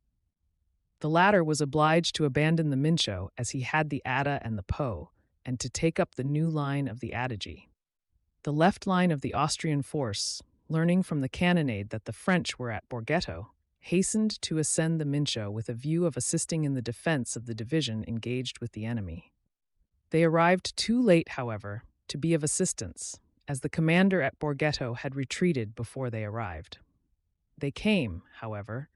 The latter was obliged to abandon the Mincio as he had the Adda and the Po, and to take up the new line of the Adige. The left line of the Austrian force, learning from the cannonade that the French were at Borghetto, hastened to ascend the Mincio with a view of assisting in the defense of the division engaged with the enemy. They arrived too late, however, to be of assistance, as the commander at Borghetto had retreated before they arrived. They came, however,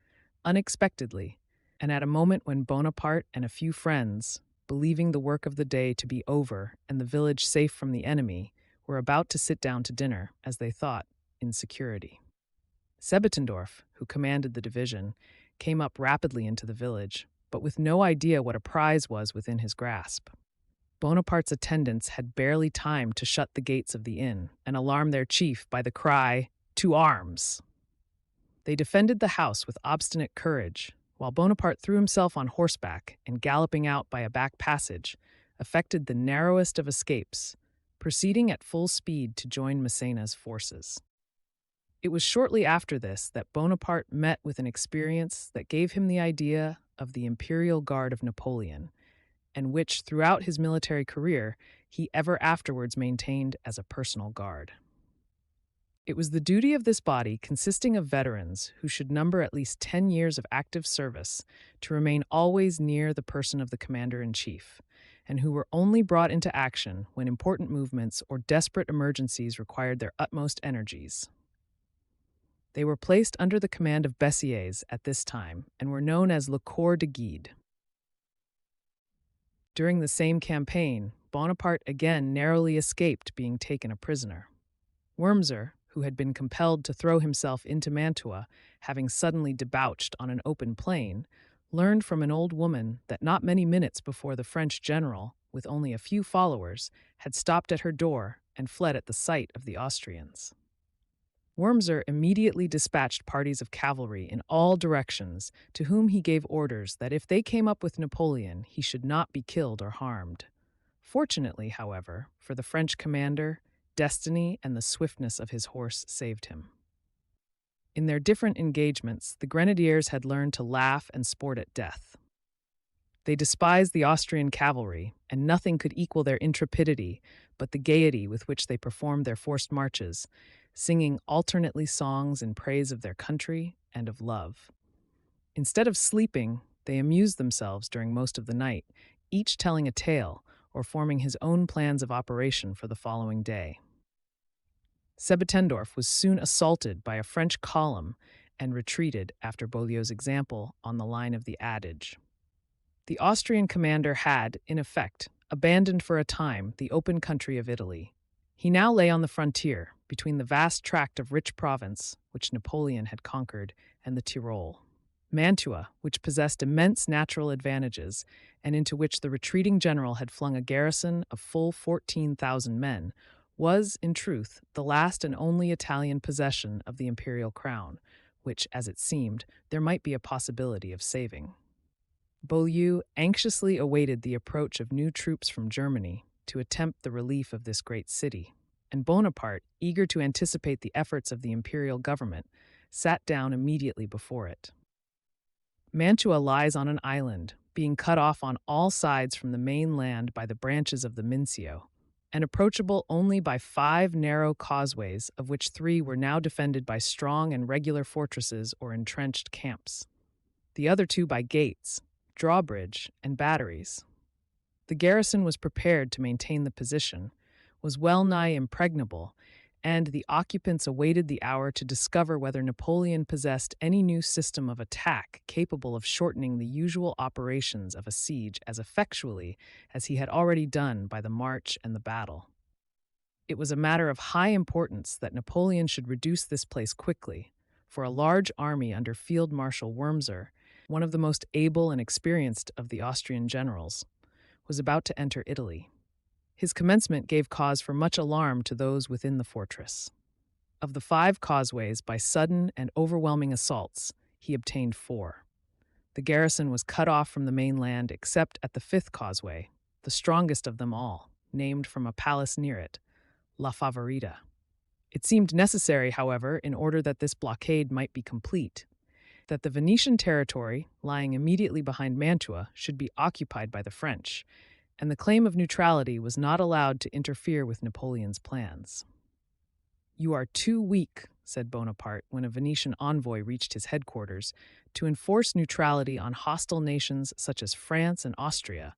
unexpectedly, and at a moment when Bonaparte and a few friends, believing the work of the day to be over and the village safe from the enemy, were about to sit down to dinner, as they thought, in security. Sebetendorf, who commanded the division, came up rapidly into the village, but with no idea what a prize was within his grasp. Bonaparte's attendants had barely time to shut the gates of the inn and alarm their chief by the cry, "To arms!" They defended the house with obstinate courage, while Bonaparte threw himself on horseback and, galloping out by a back passage, effected the narrowest of escapes, proceeding at full speed to join Massena's forces. It was shortly after this that Bonaparte met with an experience that gave him the idea of the Imperial Guard of Napoleon, and which, throughout his military career, he ever afterwards maintained as a personal guard. It was the duty of this body, consisting of veterans who should number at least 10 years of active service, to remain always near the person of the commander-in-chief, and who were only brought into action when important movements or desperate emergencies required their utmost energies. They were placed under the command of Bessières at this time, and were known as Le Corps de Guide. During the same campaign, Bonaparte again narrowly escaped being taken a prisoner. Wurmser, who had been compelled to throw himself into Mantua, having suddenly debouched on an open plain, learned from an old woman that not many minutes before the French general, with only a few followers, had stopped at her door and fled at the sight of the Austrians. Wurmser immediately dispatched parties of cavalry in all directions, to whom he gave orders that if they came up with Napoleon, he should not be killed or harmed. Fortunately, however, for the French commander, destiny and the swiftness of his horse saved him. In their different engagements, the grenadiers had learned to laugh and sport at death. They despised the Austrian cavalry, and nothing could equal their intrepidity but the gaiety with which they performed their forced marches, singing alternately songs in praise of their country and of love. Instead of sleeping, they amused themselves during most of the night, each telling a tale or forming his own plans of operation for the following day. Sebetendorf was soon assaulted by a French column and retreated after Beaulieu's example on the line of the Adige. The Austrian commander had, in effect, abandoned for a time the open country of Italy. He now lay on the frontier, between the vast tract of rich province which Napoleon had conquered and the Tyrol. Mantua, which possessed immense natural advantages, and into which the retreating general had flung a garrison of full 14,000 men, was, in truth, the last and only Italian possession of the imperial crown, which, as it seemed, there might be a possibility of saving. Beaulieu anxiously awaited the approach of new troops from Germany to attempt the relief of this great city, and Bonaparte, eager to anticipate the efforts of the imperial government, sat down immediately before it. Mantua lies on an island, being cut off on all sides from the main land by the branches of the Mincio, and approachable only by 5 narrow causeways, of which 3 were now defended by strong and regular fortresses or entrenched camps, the other 2 by gates, drawbridge, and batteries. The garrison was prepared to maintain the position, was well nigh impregnable, and the occupants awaited the hour to discover whether Napoleon possessed any new system of attack capable of shortening the usual operations of a siege as effectually as he had already done by the march and the battle. It was a matter of high importance that Napoleon should reduce this place quickly, for a large army under Field Marshal Wurmser, one of the most able and experienced of the Austrian generals, was about to enter Italy. His commencement gave cause for much alarm to those within the fortress. Of the 5 causeways, by sudden and overwhelming assaults, he obtained 4. The garrison was cut off from the mainland except at the 5th causeway, the strongest of them all, named from a palace near it, La Favorita. It seemed necessary, however, in order that this blockade might be complete, that the Venetian territory, lying immediately behind Mantua, should be occupied by the French, and the claim of neutrality was not allowed to interfere with Napoleon's plans. "You are too weak," said Bonaparte when a Venetian envoy reached his headquarters, "to enforce neutrality on hostile nations such as France and Austria.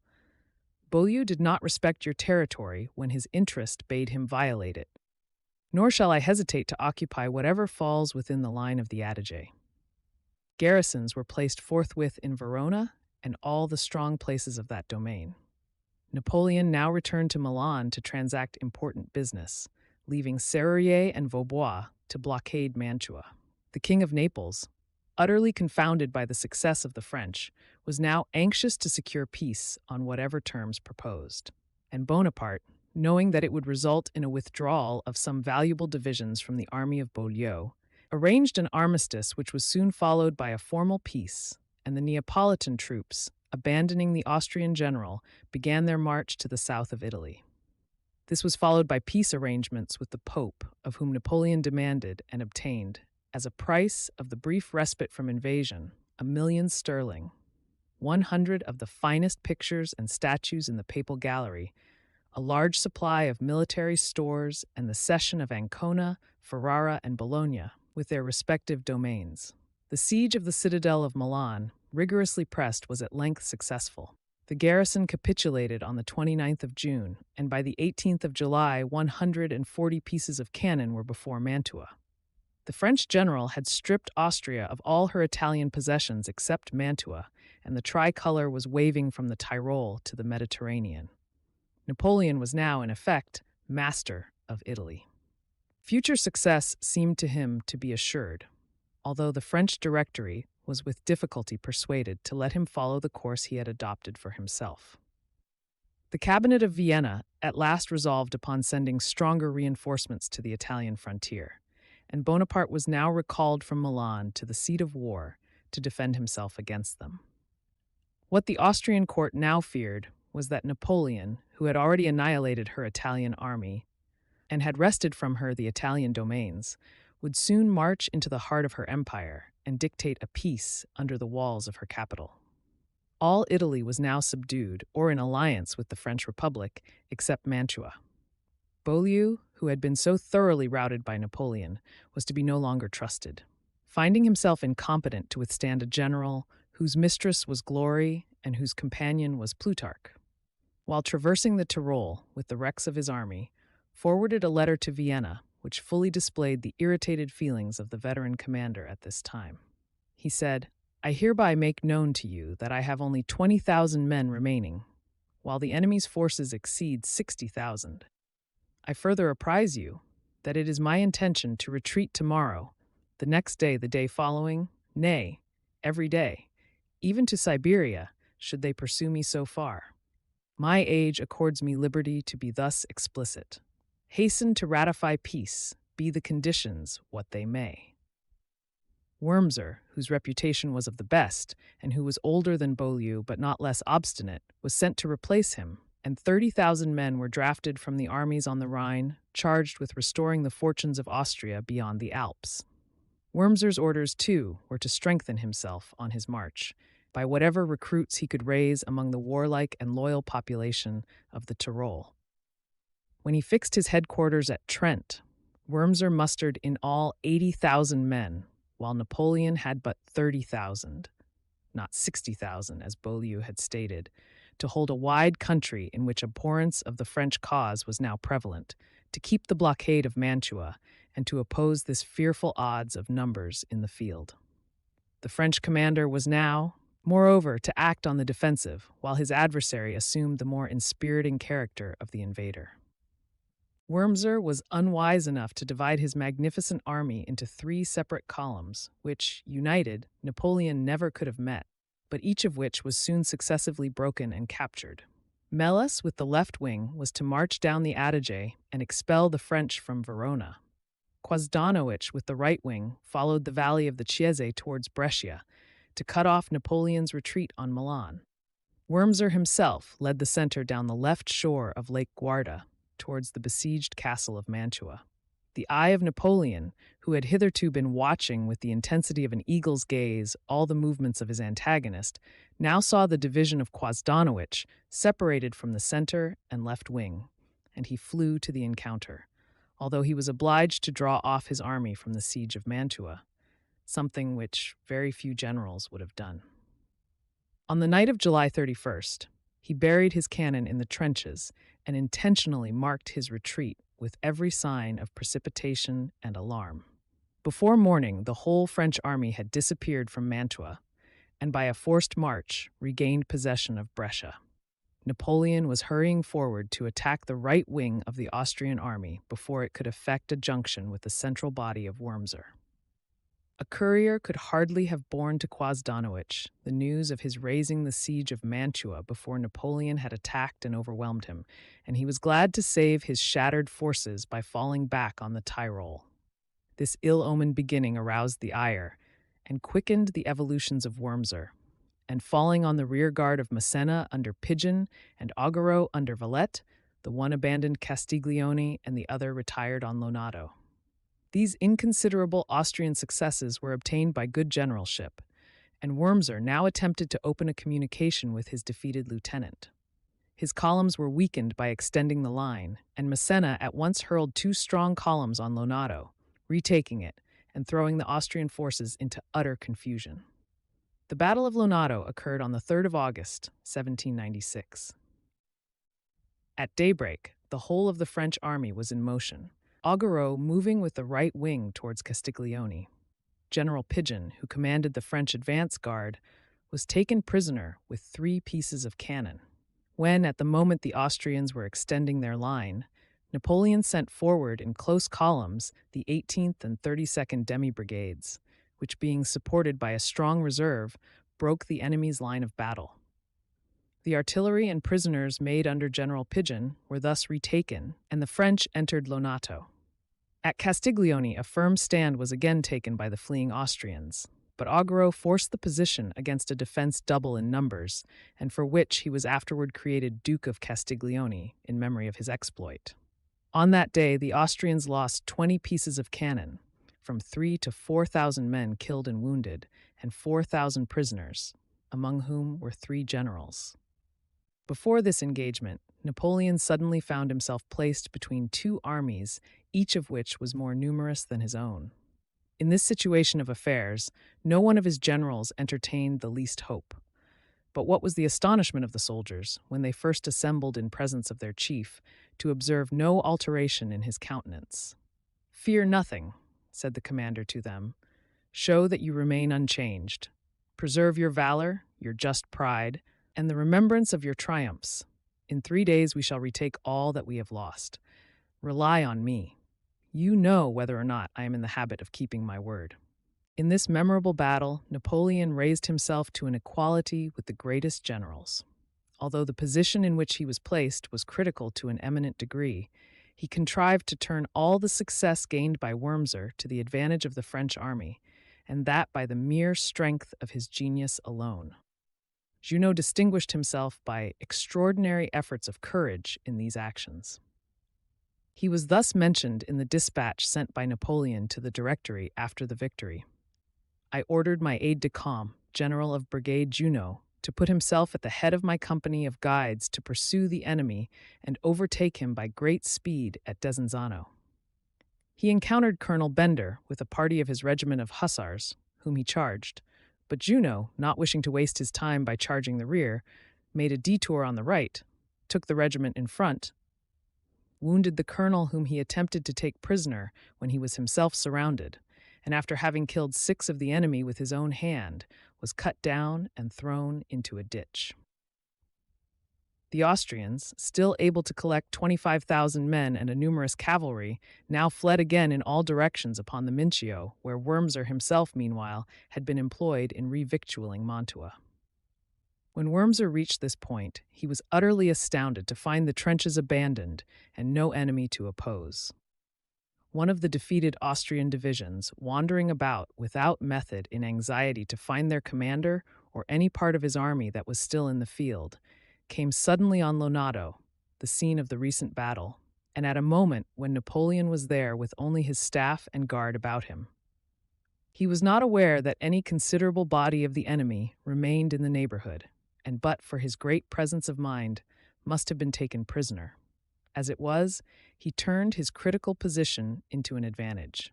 Beaulieu did not respect your territory when his interest bade him violate it. Nor shall I hesitate to occupy whatever falls within the line of the Adige." Garrisons were placed forthwith in Verona and all the strong places of that domain. Napoleon now returned to Milan to transact important business, leaving Serrurier and Vaubois to blockade Mantua. The King of Naples, utterly confounded by the success of the French, was now anxious to secure peace on whatever terms proposed. And Bonaparte, knowing that it would result in a withdrawal of some valuable divisions from the army of Beaulieu, arranged an armistice which was soon followed by a formal peace, and the Neapolitan troops, abandoning the Austrian general, began their march to the south of Italy. This was followed by peace arrangements with the Pope, of whom Napoleon demanded and obtained, as a price of the brief respite from invasion, 1,000,000 sterling, 100 of the finest pictures and statues in the Papal Gallery, a large supply of military stores, and the cession of Ancona, Ferrara, and Bologna, with their respective domains. The siege of the citadel of Milan, rigorously pressed, was at length successful. The garrison capitulated on the 29th of June, and by the 18th of July 140 pieces of cannon were before Mantua. The French general had stripped Austria of all her Italian possessions except Mantua, and the tricolor was waving from the Tyrol to the Mediterranean. Napoleon was now, in effect, master of Italy. Future success seemed to him to be assured, although the French Directory was with difficulty persuaded to let him follow the course he had adopted for himself. The cabinet of Vienna at last resolved upon sending stronger reinforcements to the Italian frontier, and Bonaparte was now recalled from Milan to the seat of war to defend himself against them. What the Austrian court now feared was that Napoleon, who had already annihilated her Italian army and had wrested from her the Italian domains, would soon march into the heart of her empire and dictate a peace under the walls of her capital. All Italy was now subdued or in alliance with the French Republic, except Mantua. Beaulieu, who had been so thoroughly routed by Napoleon, was to be no longer trusted. Finding himself incompetent to withstand a general whose mistress was glory and whose companion was Plutarch, while traversing the Tyrol with the wrecks of his army, forwarded a letter to Vienna which fully displayed the irritated feelings of the veteran commander at this time. He said, "I hereby make known to you that I have only 20,000 men remaining, while the enemy's forces exceed 60,000. I further apprise you that it is my intention to retreat tomorrow, the next day, the day following, nay, every day, even to Siberia, should they pursue me so far. My age accords me liberty to be thus explicit. Hasten to ratify peace, be the conditions what they may." Wurmser, whose reputation was of the best, and who was older than Beaulieu but not less obstinate, was sent to replace him, and 30,000 men were drafted from the armies on the Rhine, charged with restoring the fortunes of Austria beyond the Alps. Wurmser's orders, too, were to strengthen himself on his march, by whatever recruits he could raise among the warlike and loyal population of the Tyrol. When he fixed his headquarters at Trent, Wurmser mustered in all 80,000 men, while Napoleon had but 30,000, not 60,000 as Beaulieu had stated, to hold a wide country in which abhorrence of the French cause was now prevalent, to keep the blockade of Mantua, and to oppose this fearful odds of numbers in the field. The French commander was now, moreover, to act on the defensive, while his adversary assumed the more inspiriting character of the invader. Wurmser was unwise enough to divide his magnificent army into 3 separate columns, which, united, Napoleon never could have met, but each of which was soon successively broken and captured. Melas, with the left wing, was to march down the Adige and expel the French from Verona. Quasdanowicz, with the right wing, followed the valley of the Chiese towards Brescia to cut off Napoleon's retreat on Milan. Wurmser himself led the center down the left shore of Lake Guarda towards the besieged castle of Mantua. The eye of Napoleon, who had hitherto been watching with the intensity of an eagle's gaze all the movements of his antagonist, now saw the division of Quosdanowicz separated from the center and left wing, and he flew to the encounter, although he was obliged to draw off his army from the siege of Mantua, something which very few generals would have done. On the night of July 31st, he buried his cannon in the trenches and intentionally marked his retreat with every sign of precipitation and alarm. Before morning, the whole French army had disappeared from Mantua, and by a forced march regained possession of Brescia. Napoleon was hurrying forward to attack the right wing of the Austrian army before it could effect a junction with the central body of Wurmser. A courier could hardly have borne to Quosdanowicz the news of his raising the siege of Mantua before Napoleon had attacked and overwhelmed him, and he was glad to save his shattered forces by falling back on the Tyrol. This ill-omened beginning aroused the ire and quickened the evolutions of Wurmser, and falling on the rear guard of Massena under Pigeon and Augereau under Valette, the one abandoned Castiglione and the other retired on Lonato. These inconsiderable Austrian successes were obtained by good generalship, and Wurmser now attempted to open a communication with his defeated lieutenant. His columns were weakened by extending the line, and Massena at once hurled two strong columns on Lonato, retaking it and throwing the Austrian forces into utter confusion. The Battle of Lonato occurred on the 3rd of August, 1796. At daybreak, the whole of the French army was in motion, Augereau moving with the right wing towards Castiglione. General Pigeon, who commanded the French advance guard, was taken prisoner with 3 pieces of cannon. When, at the moment the Austrians were extending their line, Napoleon sent forward in close columns the 18th and 32nd demi-brigades, which, being supported by a strong reserve, broke the enemy's line of battle. The artillery and prisoners made under General Pigeon were thus retaken, and the French entered Lonato. At Castiglione, a firm stand was again taken by the fleeing Austrians, but Augereau forced the position against a defense double in numbers, and for which he was afterward created Duke of Castiglione in memory of his exploit. On that day, the Austrians lost 20 pieces of cannon, from 3,000 to 4,000 men killed and wounded, and 4,000 prisoners, among whom were 3 generals. Before this engagement, Napoleon suddenly found himself placed between 2 armies, each of which was more numerous than his own. In this situation of affairs, no one of his generals entertained the least hope. But what was the astonishment of the soldiers, when they first assembled in presence of their chief, to observe no alteration in his countenance. "Fear nothing," said the commander to them. "Show that you remain unchanged. Preserve your valor, your just pride, and the remembrance of your triumphs. In 3 days we shall retake all that we have lost. Rely on me. You know whether or not I am in the habit of keeping my word." In this memorable battle, Napoleon raised himself to an equality with the greatest generals. Although the position in which he was placed was critical to an eminent degree, he contrived to turn all the success gained by Wurmser to the advantage of the French army, and that by the mere strength of his genius alone. Junot distinguished himself by extraordinary efforts of courage in these actions. He was thus mentioned in the dispatch sent by Napoleon to the Directory after the victory. "I ordered my aide-de-camp, General of Brigade Junot, to put himself at the head of my company of guides to pursue the enemy and overtake him by great speed at Desenzano." He encountered Colonel Bender with a party of his regiment of hussars, whom he charged, but Junot, not wishing to waste his time by charging the rear, made a detour on the right, took the regiment in front, wounded the colonel whom he attempted to take prisoner when he was himself surrounded, and after having killed 6 of the enemy with his own hand, was cut down and thrown into a ditch. The Austrians, still able to collect 25,000 men and a numerous cavalry, now fled again in all directions upon the Mincio, where Wurmser himself, meanwhile, had been employed in revictualling Mantua. When Wurmser reached this point, he was utterly astounded to find the trenches abandoned and no enemy to oppose. One of the defeated Austrian divisions, wandering about without method in anxiety to find their commander or any part of his army that was still in the field, came suddenly on Lonato, the scene of the recent battle, and at a moment when Napoleon was there with only his staff and guard about him. He was not aware that any considerable body of the enemy remained in the neighborhood, and but for his great presence of mind, must have been taken prisoner. As it was, he turned his critical position into an advantage.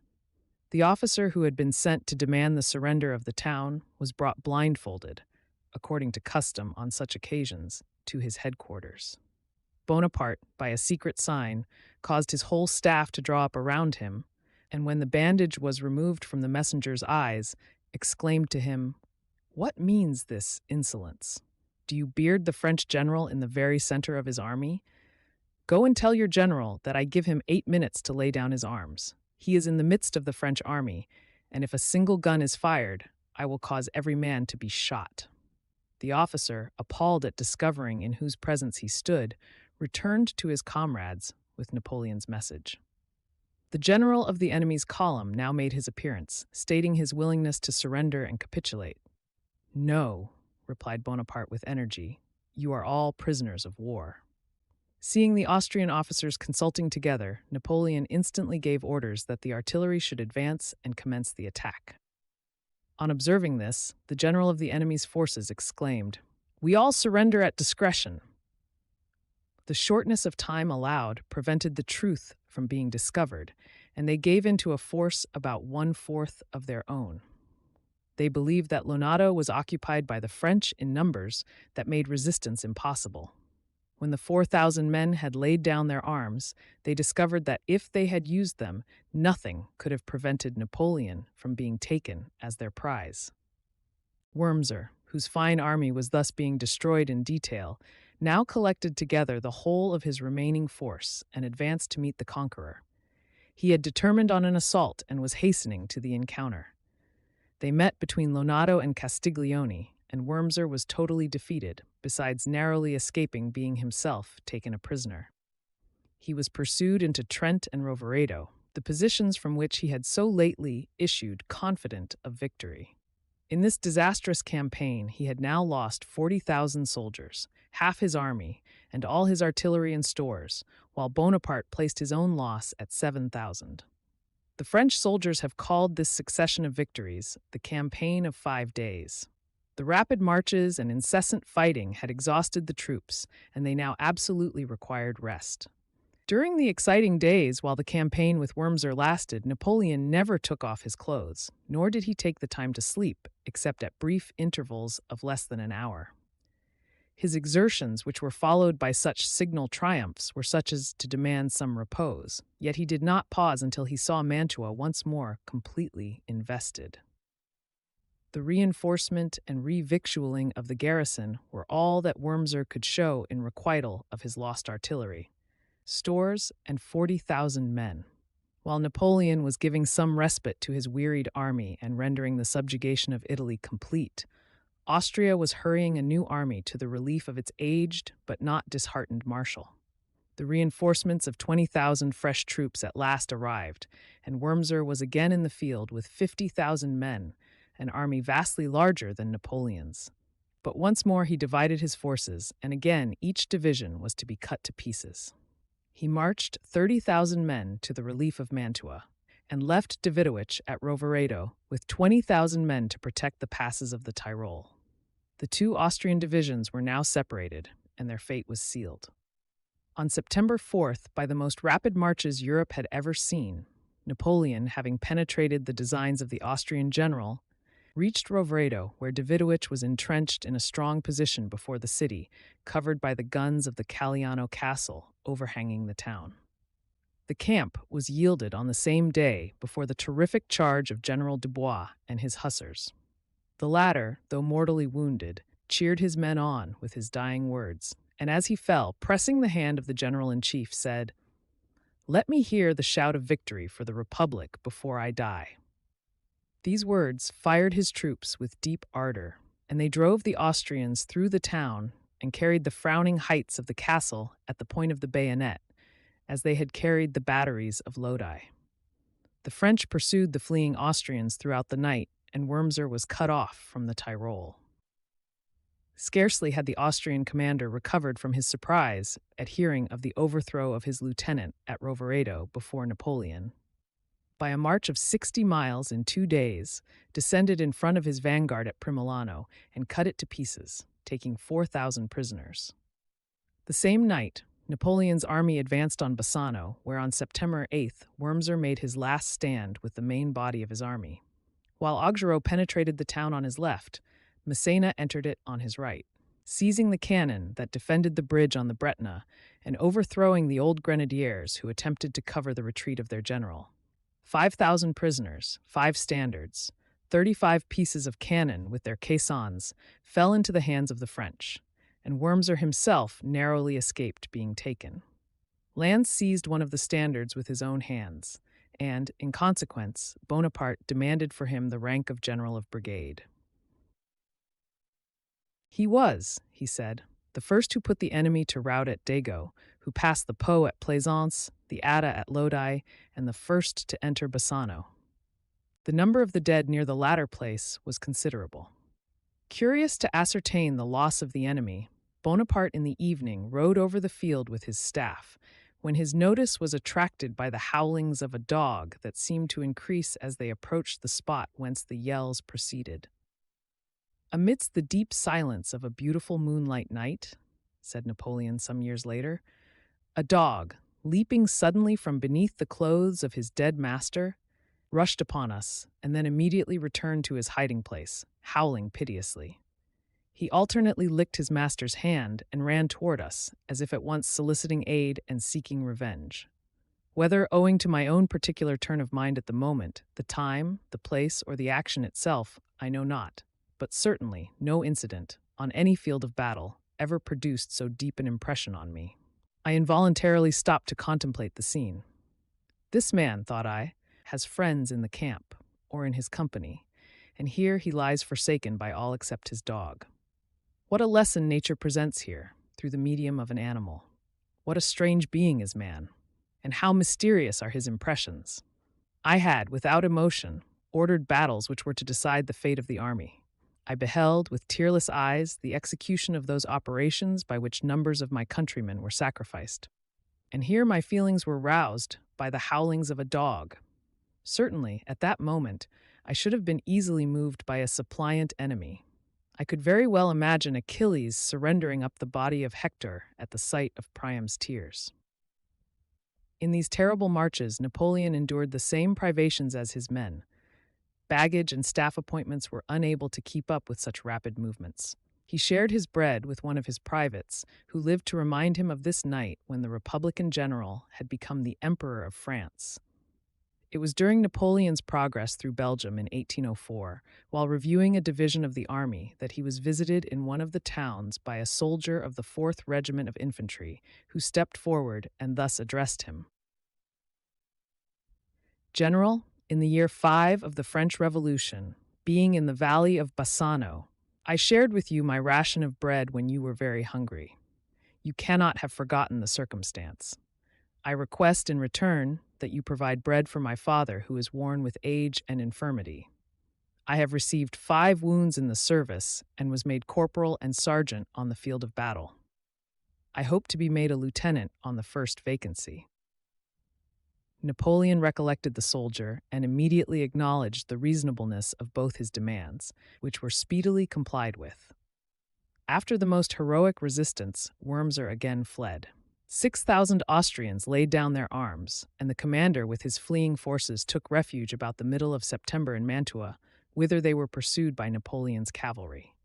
The officer who had been sent to demand the surrender of the town was brought blindfolded, according to custom on such occasions, to his headquarters. Bonaparte, by a secret sign, caused his whole staff to draw up around him, and when the bandage was removed from the messenger's eyes, exclaimed to him, "What means this insolence? Do you beard the French general in the very center of his army? Go and tell your general that I give him 8 minutes to lay down his arms. He is in the midst of the French army, and if a single gun is fired, I will cause every man to be shot." The officer, appalled at discovering in whose presence he stood, returned to his comrades with Napoleon's message. The general of the enemy's column now made his appearance, stating his willingness to surrender and capitulate. "No," replied Bonaparte with energy, "you are all prisoners of war." Seeing the Austrian officers consulting together, Napoleon instantly gave orders that the artillery should advance and commence the attack. On observing this, the general of the enemy's forces exclaimed, "We all surrender at discretion." The shortness of time allowed prevented the truth from being discovered, and they gave in to a force about 1/4 of their own. They believed that Lonato was occupied by the French in numbers that made resistance impossible. When the 4,000 men had laid down their arms, they discovered that if they had used them, nothing could have prevented Napoleon from being taken as their prize. Wurmser, whose fine army was thus being destroyed in detail, now collected together the whole of his remaining force and advanced to meet the conqueror. He had determined on an assault and was hastening to the encounter. They met between Lonato and Castiglione, and Wurmser was totally defeated, besides narrowly escaping being himself taken a prisoner. He was pursued into Trent and Roveredo, the positions from which he had so lately issued confident of victory. In this disastrous campaign, he had now lost 40,000 soldiers, half his army, and all his artillery and stores, while Bonaparte placed his own loss at 7,000. The French soldiers have called this succession of victories the Campaign of 5 days. The rapid marches and incessant fighting had exhausted the troops, and they now absolutely required rest. During the exciting days while the campaign with Wurmser lasted, Napoleon never took off his clothes, nor did he take the time to sleep, except at brief intervals of less than an hour. His exertions, which were followed by such signal triumphs, were such as to demand some repose, yet he did not pause until he saw Mantua once more completely invested. The reinforcement and revictualling of the garrison were all that Wurmser could show in requital of his lost artillery, stores, and 40,000 men. While Napoleon was giving some respite to his wearied army and rendering the subjugation of Italy complete, Austria was hurrying a new army to the relief of its aged but not disheartened marshal. The reinforcements of 20,000 fresh troops at last arrived, and Wurmser was again in the field with 50,000 men, an army vastly larger than Napoleon's. But once more he divided his forces, and again each division was to be cut to pieces. He marched 30,000 men to the relief of Mantua, and left Davidowich at Roveredo with 20,000 men to protect the passes of the Tyrol. The two Austrian divisions were now separated, and their fate was sealed. On September 4th, by the most rapid marches Europe had ever seen, Napoleon, having penetrated the designs of the Austrian general, reached Roveredo, where Davidowich was entrenched in a strong position before the city, covered by the guns of the Caliano castle overhanging the town. The camp was yielded on the same day before the terrific charge of General Dubois and his hussars. The latter, though mortally wounded, cheered his men on with his dying words, and as he fell, pressing the hand of the general-in-chief, said, "Let me hear the shout of victory for the Republic before I die." These words fired his troops with deep ardor, and they drove the Austrians through the town and carried the frowning heights of the castle at the point of the bayonet, as they had carried the batteries of Lodi. The French pursued the fleeing Austrians throughout the night, and Wurmser was cut off from the Tyrol. Scarcely had the Austrian commander recovered from his surprise at hearing of the overthrow of his lieutenant at Rovereto before Napoleon, by a march of 60 miles in 2 days, descended in front of his vanguard at Primolano and cut it to pieces, taking 4,000 prisoners. The same night, Napoleon's army advanced on Bassano, where on September 8th, Wurmser made his last stand with the main body of his army. While Augereau penetrated the town on his left, Massena entered it on his right, seizing the cannon that defended the bridge on the Bretna and overthrowing the old grenadiers who attempted to cover the retreat of their general. 5,000 prisoners, 5 standards, 35 pieces of cannon with their caissons fell into the hands of the French, and Wurmser himself narrowly escaped being taken. Lannes seized one of the standards with his own hands, and, in consequence, Bonaparte demanded for him the rank of General of Brigade. He was, he said, the first who put the enemy to rout at Dago, who passed the Po at Plaisance, the Adda at Lodi, and the first to enter Bassano. The number of the dead near the latter place was considerable. Curious to ascertain the loss of the enemy, Bonaparte in the evening rode over the field with his staff, when his notice was attracted by the howlings of a dog that seemed to increase as they approached the spot whence the yells proceeded. "Amidst the deep silence of a beautiful moonlight night," said Napoleon some years later, "a dog, leaping suddenly from beneath the clothes of his dead master, rushed upon us and then immediately returned to his hiding place, howling piteously. He alternately licked his master's hand and ran toward us, as if at once soliciting aid and seeking revenge. Whether owing to my own particular turn of mind at the moment, the time, the place, or the action itself, I know not, but certainly no incident, on any field of battle, ever produced so deep an impression on me. I involuntarily stopped to contemplate the scene. This man, thought I, has friends in the camp, or in his company, and here he lies forsaken by all except his dog. What a lesson nature presents here, through the medium of an animal. What a strange being is man, and how mysterious are his impressions. I had, without emotion, ordered battles which were to decide the fate of the army. I beheld, with tearless eyes, the execution of those operations by which numbers of my countrymen were sacrificed. And here my feelings were roused by the howlings of a dog. Certainly, at that moment, I should have been easily moved by a suppliant enemy. I could very well imagine Achilles surrendering up the body of Hector at the sight of Priam's tears. In these terrible marches, Napoleon endured the same privations as his men. Baggage and staff appointments were unable to keep up with such rapid movements. He shared his bread with one of his privates, who lived to remind him of this night when the Republican general had become the Emperor of France. It was during Napoleon's progress through Belgium in 1804, while reviewing a division of the army, that he was visited in one of the towns by a soldier of the 4th Regiment of Infantry, who stepped forward and thus addressed him. "General, in the year 5 of the French Revolution, being in the valley of Bassano, I shared with you my ration of bread when you were very hungry. You cannot have forgotten the circumstance. I request in return that you provide bread for my father, who is worn with age and infirmity. I have received 5 wounds in the service and was made corporal and sergeant on the field of battle. I hope to be made a lieutenant on the first vacancy." Napoleon recollected the soldier and immediately acknowledged the reasonableness of both his demands, which were speedily complied with. After the most heroic resistance, Wurmser again fled. 6,000 Austrians laid down their arms, and the commander with his fleeing forces took refuge about the middle of September in Mantua, whither they were pursued by Napoleon's cavalry.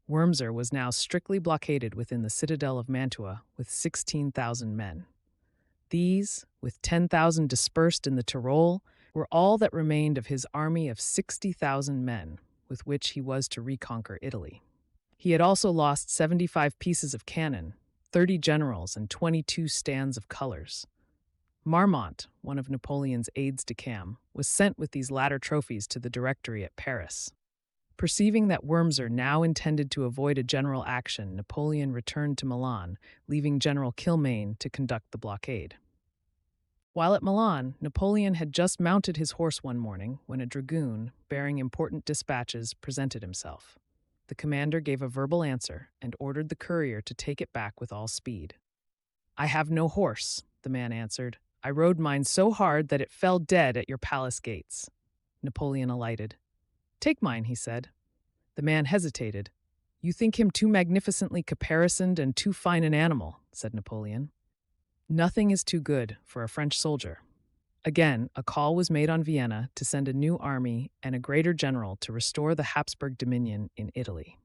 Wurmser was now strictly blockaded within the citadel of Mantua with 16,000 men. These, with 10,000 dispersed in the Tyrol, were all that remained of his army of 60,000 men, with which he was to reconquer Italy. He had also lost 75 pieces of cannon, 30 generals, and 22 stands of colors. Marmont, one of Napoleon's aides-de-camp, was sent with these latter trophies to the Directory at Paris. Perceiving that Wurmser now intended to avoid a general action, Napoleon returned to Milan, leaving General Kilmaine to conduct the blockade. While at Milan, Napoleon had just mounted his horse one morning when a dragoon, bearing important dispatches, presented himself. The commander gave a verbal answer and ordered the courier to take it back with all speed. "I have no horse," the man answered. "I rode mine so hard that it fell dead at your palace gates." Napoleon alighted. "Take mine," he said. The man hesitated. "You think him too magnificently caparisoned and too fine an animal," said Napoleon. "Nothing is too good for a French soldier." Again, a call was made on Vienna to send a new army and a greater general to restore the Habsburg dominion in Italy.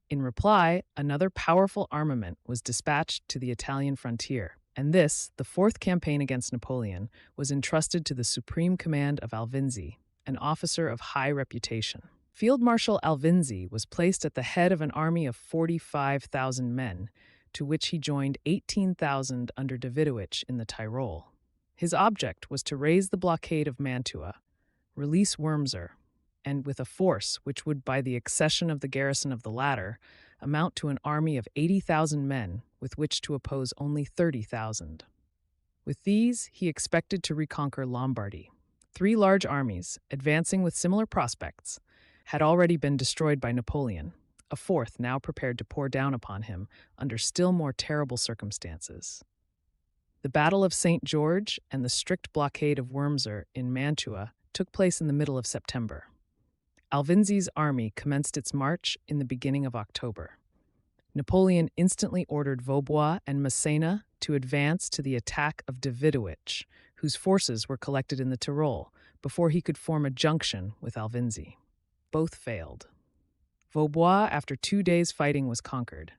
In reply, another powerful armament was dispatched to the Italian frontier, and this, the fourth campaign against Napoleon, was entrusted to the supreme command of Alvinzi, an officer of high reputation. Field Marshal Alvinzi was placed at the head of an army of 45,000 men, to which he joined 18,000 under Davidowich in the Tyrol. His object was to raise the blockade of Mantua, release Wurmser, and with a force which would, by the accession of the garrison of the latter, amount to an army of 80,000 men with which to oppose only 30,000. With these, he expected to reconquer Lombardy. Three large armies, advancing with similar prospects, had already been destroyed by Napoleon, a fourth now prepared to pour down upon him under still more terrible circumstances. The Battle of St. George and the strict blockade of Wurmser in Mantua took place in the middle of September. Alvinzi's army commenced its march in the beginning of October. Napoleon instantly ordered Vaubois and Massena to advance to the attack of Davidowich, whose forces were collected in the Tyrol, before he could form a junction with Alvinzi. Both failed. Vaubois, after 2 days' fighting, was conquered,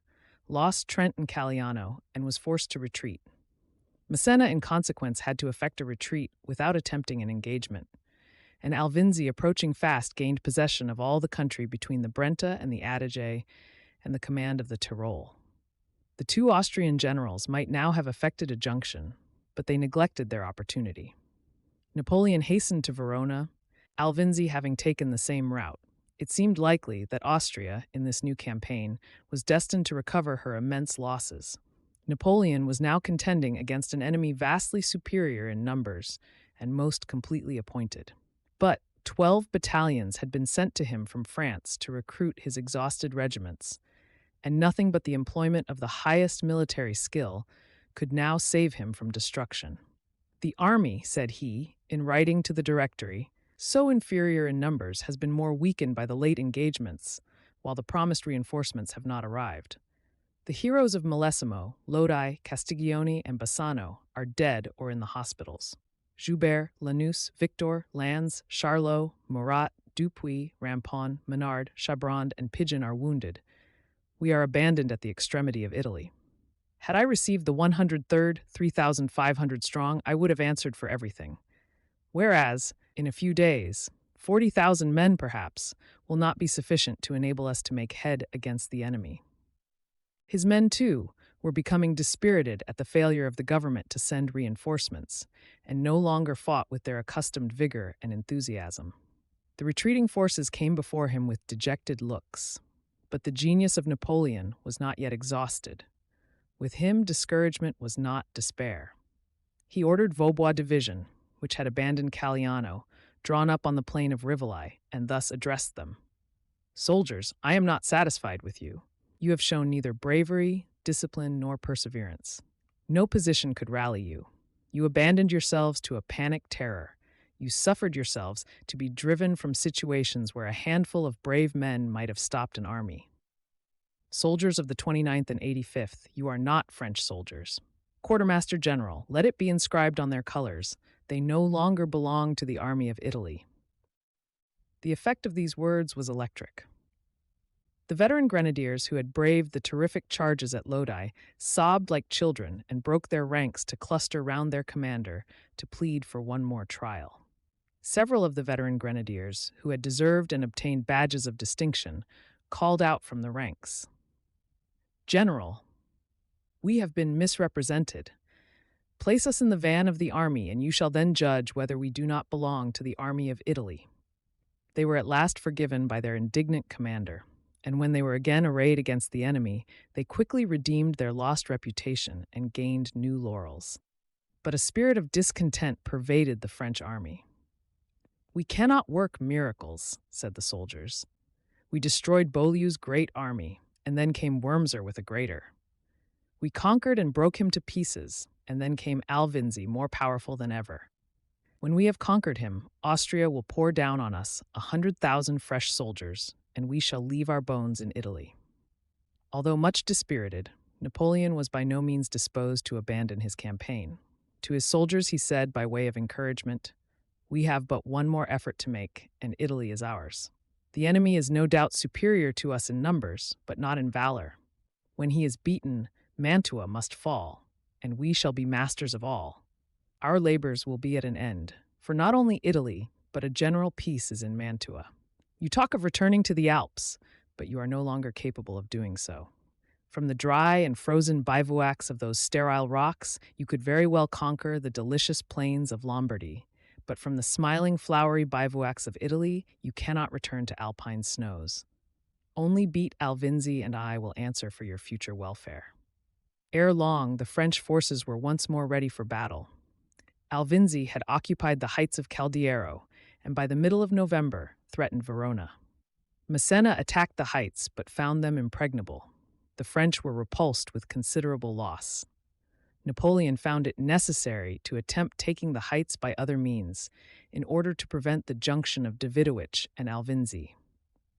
lost Trent and Caliano, and was forced to retreat. Massena, in consequence, had to effect a retreat without attempting an engagement, and Alvinzi, approaching fast, gained possession of all the country between the Brenta and the Adige and the command of the Tyrol. The two Austrian generals might now have effected a junction, but they neglected their opportunity. Napoleon hastened to Verona, Alvinzi having taken the same route. It seemed likely that Austria, in this new campaign, was destined to recover her immense losses. Napoleon was now contending against an enemy vastly superior in numbers and most completely appointed. But 12 battalions had been sent to him from France to recruit his exhausted regiments, and nothing but the employment of the highest military skill could now save him from destruction. "The army," said he, in writing to the Directory, "so inferior in numbers, has been more weakened by the late engagements, while the promised reinforcements have not arrived. The heroes of Millesimo, Lodi, Castiglione, and Bassano are dead or in the hospitals. Joubert, Lanus, Victor, Lannes, Charlot, Murat, Dupuy, Rampon, Menard, Chabrand, and Pigeon are wounded. We are abandoned at the extremity of Italy. Had I received the 103rd, 3,500 strong, I would have answered for everything. Whereas, in a few days, 40,000 men, perhaps, will not be sufficient to enable us to make head against the enemy." His men, too, were becoming dispirited at the failure of the government to send reinforcements, and no longer fought with their accustomed vigor and enthusiasm. The retreating forces came before him with dejected looks, but the genius of Napoleon was not yet exhausted. With him, discouragement was not despair. He ordered Vaubois' division, which had abandoned Caliano, drawn up on the plain of Rivoli, and thus addressed them. "Soldiers, I am not satisfied with you. You have shown neither bravery, discipline, nor perseverance. No position could rally you. You abandoned yourselves to a panic terror. You suffered yourselves to be driven from situations where a handful of brave men might have stopped an army. Soldiers of the 29th and 85th, you are not French soldiers. Quartermaster General, let it be inscribed on their colors, they no longer belong to the army of Italy." The effect of these words was electric. The veteran grenadiers who had braved the terrific charges at Lodi sobbed like children and broke their ranks to cluster round their commander to plead for one more trial. Several of the veteran grenadiers, who had deserved and obtained badges of distinction, called out from the ranks, "General, we have been misrepresented. Place us in the van of the army, and you shall then judge whether we do not belong to the army of Italy." They were at last forgiven by their indignant commander, and when they were again arrayed against the enemy, they quickly redeemed their lost reputation and gained new laurels. But a spirit of discontent pervaded the French army. "We cannot work miracles," said the soldiers. We destroyed Beaulieu's great army, and then came Wurmser with a greater. We conquered and broke him to pieces, and then came Alvinzi, more powerful than ever. When we have conquered him, Austria will pour down on us 100,000 fresh soldiers, and we shall leave our bones in Italy. Although much dispirited, Napoleon was by no means disposed to abandon his campaign. To his soldiers he said, by way of encouragement, "We have but one more effort to make, and Italy is ours. The enemy is no doubt superior to us in numbers, but not in valor. When he is beaten, Mantua must fall, and we shall be masters of all. Our labors will be at an end, for not only Italy, but a general peace is in Mantua. You talk of returning to the Alps, but you are no longer capable of doing so. From the dry and frozen bivouacs of those sterile rocks, you could very well conquer the delicious plains of Lombardy, but from the smiling, flowery bivouacs of Italy, you cannot return to alpine snows. Only beat Alvinzi and I will answer for your future welfare." Ere long, the French forces were once more ready for battle. Alvinzi had occupied the heights of Caldiero, and by the middle of November, threatened Verona. Massena attacked the heights, but found them impregnable. The French were repulsed with considerable loss. Napoleon found it necessary to attempt taking the heights by other means, in order to prevent the junction of Davidowich and Alvinzi.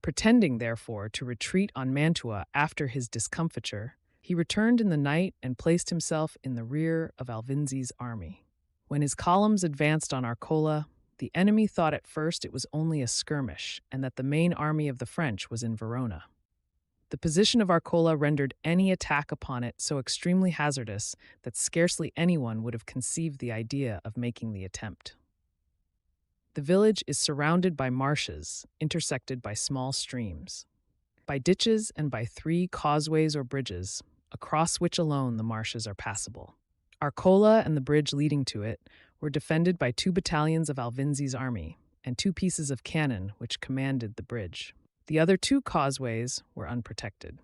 Pretending, therefore, to retreat on Mantua after his discomfiture, he returned in the night and placed himself in the rear of Alvinzi's army. When his columns advanced on Arcola, the enemy thought at first it was only a skirmish and that the main army of the French was in Verona. The position of Arcola rendered any attack upon it so extremely hazardous that scarcely anyone would have conceived the idea of making the attempt. The village is surrounded by marshes, intersected by small streams, by ditches and by 3 causeways or bridges, across which alone the marshes are passable. Arcola and the bridge leading to it were defended by 2 battalions of Alvinzi's army and 2 pieces of cannon which commanded the bridge. The other 2 causeways were unprotected.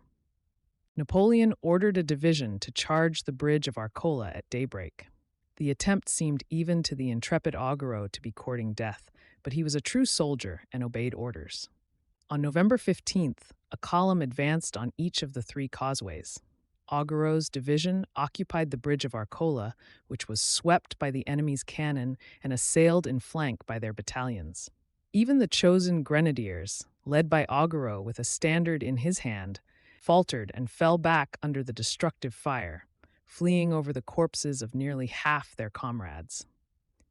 Napoleon ordered a division to charge the bridge of Arcola at daybreak. The attempt seemed even to the intrepid Augereau to be courting death, but he was a true soldier and obeyed orders. On November 15th, a column advanced on each of the 3 causeways. Augereau's division occupied the bridge of Arcola, which was swept by the enemy's cannon and assailed in flank by their battalions. Even the chosen grenadiers, led by Augereau with a standard in his hand, faltered and fell back under the destructive fire, fleeing over the corpses of nearly half their comrades.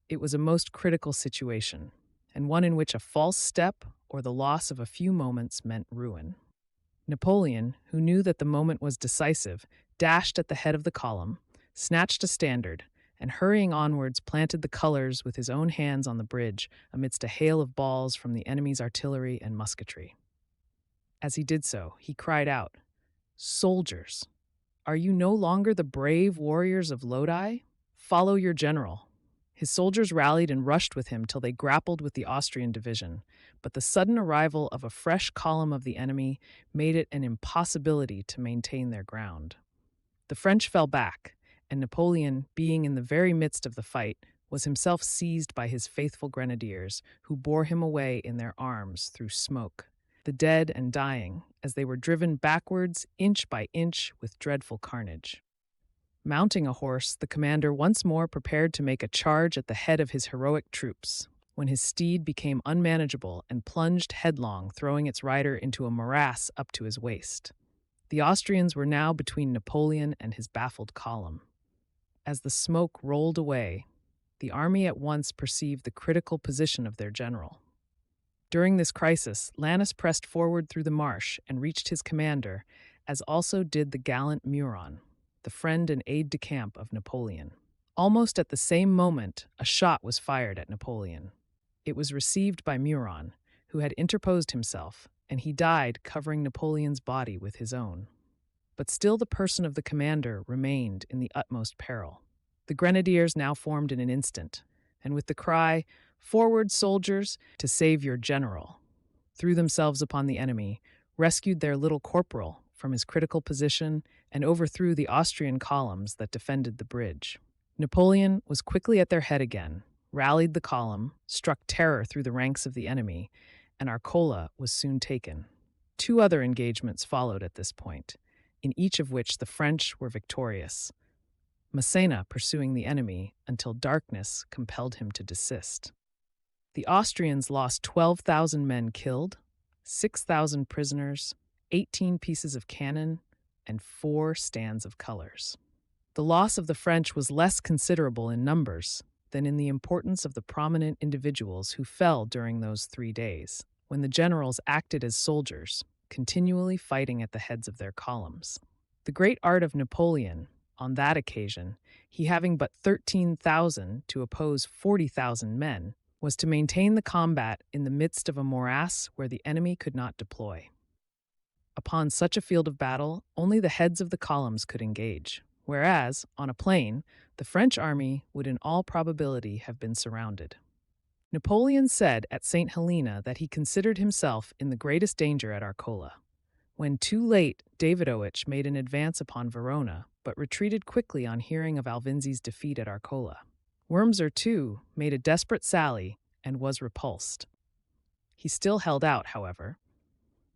It was a most critical situation, and one in which a false step or the loss of a few moments meant ruin. Napoleon, who knew that the moment was decisive, dashed at the head of the column, snatched a standard, and hurrying onwards planted the colors with his own hands on the bridge amidst a hail of balls from the enemy's artillery and musketry. As he did so, he cried out, "Soldiers, are you no longer the brave warriors of Lodi? Follow your general." His soldiers rallied and rushed with him till they grappled with the Austrian division, but the sudden arrival of a fresh column of the enemy made it an impossibility to maintain their ground. The French fell back, and Napoleon, being in the very midst of the fight, was himself seized by his faithful grenadiers, who bore him away in their arms through smoke, the dead and dying, as they were driven backwards inch by inch with dreadful carnage. Mounting a horse, the commander once more prepared to make a charge at the head of his heroic troops, when his steed became unmanageable and plunged headlong, throwing its rider into a morass up to his waist. The Austrians were now between Napoleon and his baffled column. As the smoke rolled away, the army at once perceived the critical position of their general. During this crisis, Lannes pressed forward through the marsh and reached his commander, as also did the gallant Murat, the friend and aide-de-camp of Napoleon. Almost at the same moment, a shot was fired at Napoleon. It was received by Murat, who had interposed himself, and he died covering Napoleon's body with his own. But still the person of the commander remained in the utmost peril. The grenadiers now formed in an instant, and with the cry, "Forward, soldiers, to save your general," threw themselves upon the enemy, rescued their little corporal from his critical position, and overthrew the Austrian columns that defended the bridge. Napoleon was quickly at their head again, rallied the column, struck terror through the ranks of the enemy, and Arcola was soon taken. Two other engagements followed at this point, in each of which the French were victorious, Massena pursuing the enemy until darkness compelled him to desist. The Austrians lost 12,000 men killed, 6,000 prisoners, 18 pieces of cannon, and 4 stands of colors. The loss of the French was less considerable in numbers than in the importance of the prominent individuals who fell during those 3 days, when the generals acted as soldiers, continually fighting at the heads of their columns. The great art of Napoleon, on that occasion, he having but 13,000 to oppose 40,000 men, was to maintain the combat in the midst of a morass where the enemy could not deploy. Upon such a field of battle, only the heads of the columns could engage, whereas, on a plain, the French army would in all probability have been surrounded. Napoleon said at St. Helena that he considered himself in the greatest danger at Arcola. When too late, Davidowitsch made an advance upon Verona, but retreated quickly on hearing of Alvinzi's defeat at Arcola. Wurmser, too, made a desperate sally and was repulsed. He still held out, however.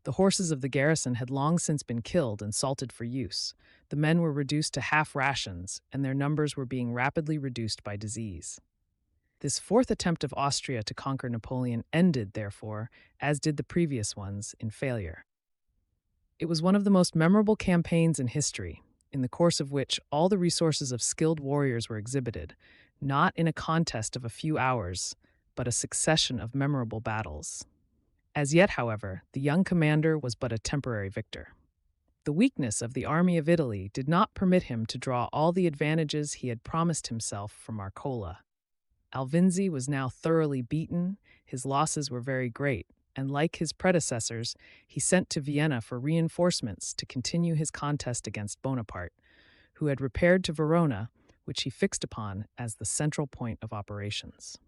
The horses of the garrison had long since been killed and salted for use. The men were reduced to half rations, and their numbers were being rapidly reduced by disease. This fourth attempt of Austria to conquer Napoleon ended, therefore, as did the previous ones, in failure. It was one of the most memorable campaigns in history, in the course of which all the resources of skilled warriors were exhibited, not in a contest of a few hours, but a succession of memorable battles. As yet, however, the young commander was but a temporary victor. The weakness of the army of Italy did not permit him to draw all the advantages he had promised himself from Arcola. Alvinzi was now thoroughly beaten, his losses were very great, and like his predecessors, he sent to Vienna for reinforcements to continue his contest against Bonaparte, who had repaired to Verona, which he fixed upon as the central point of operations.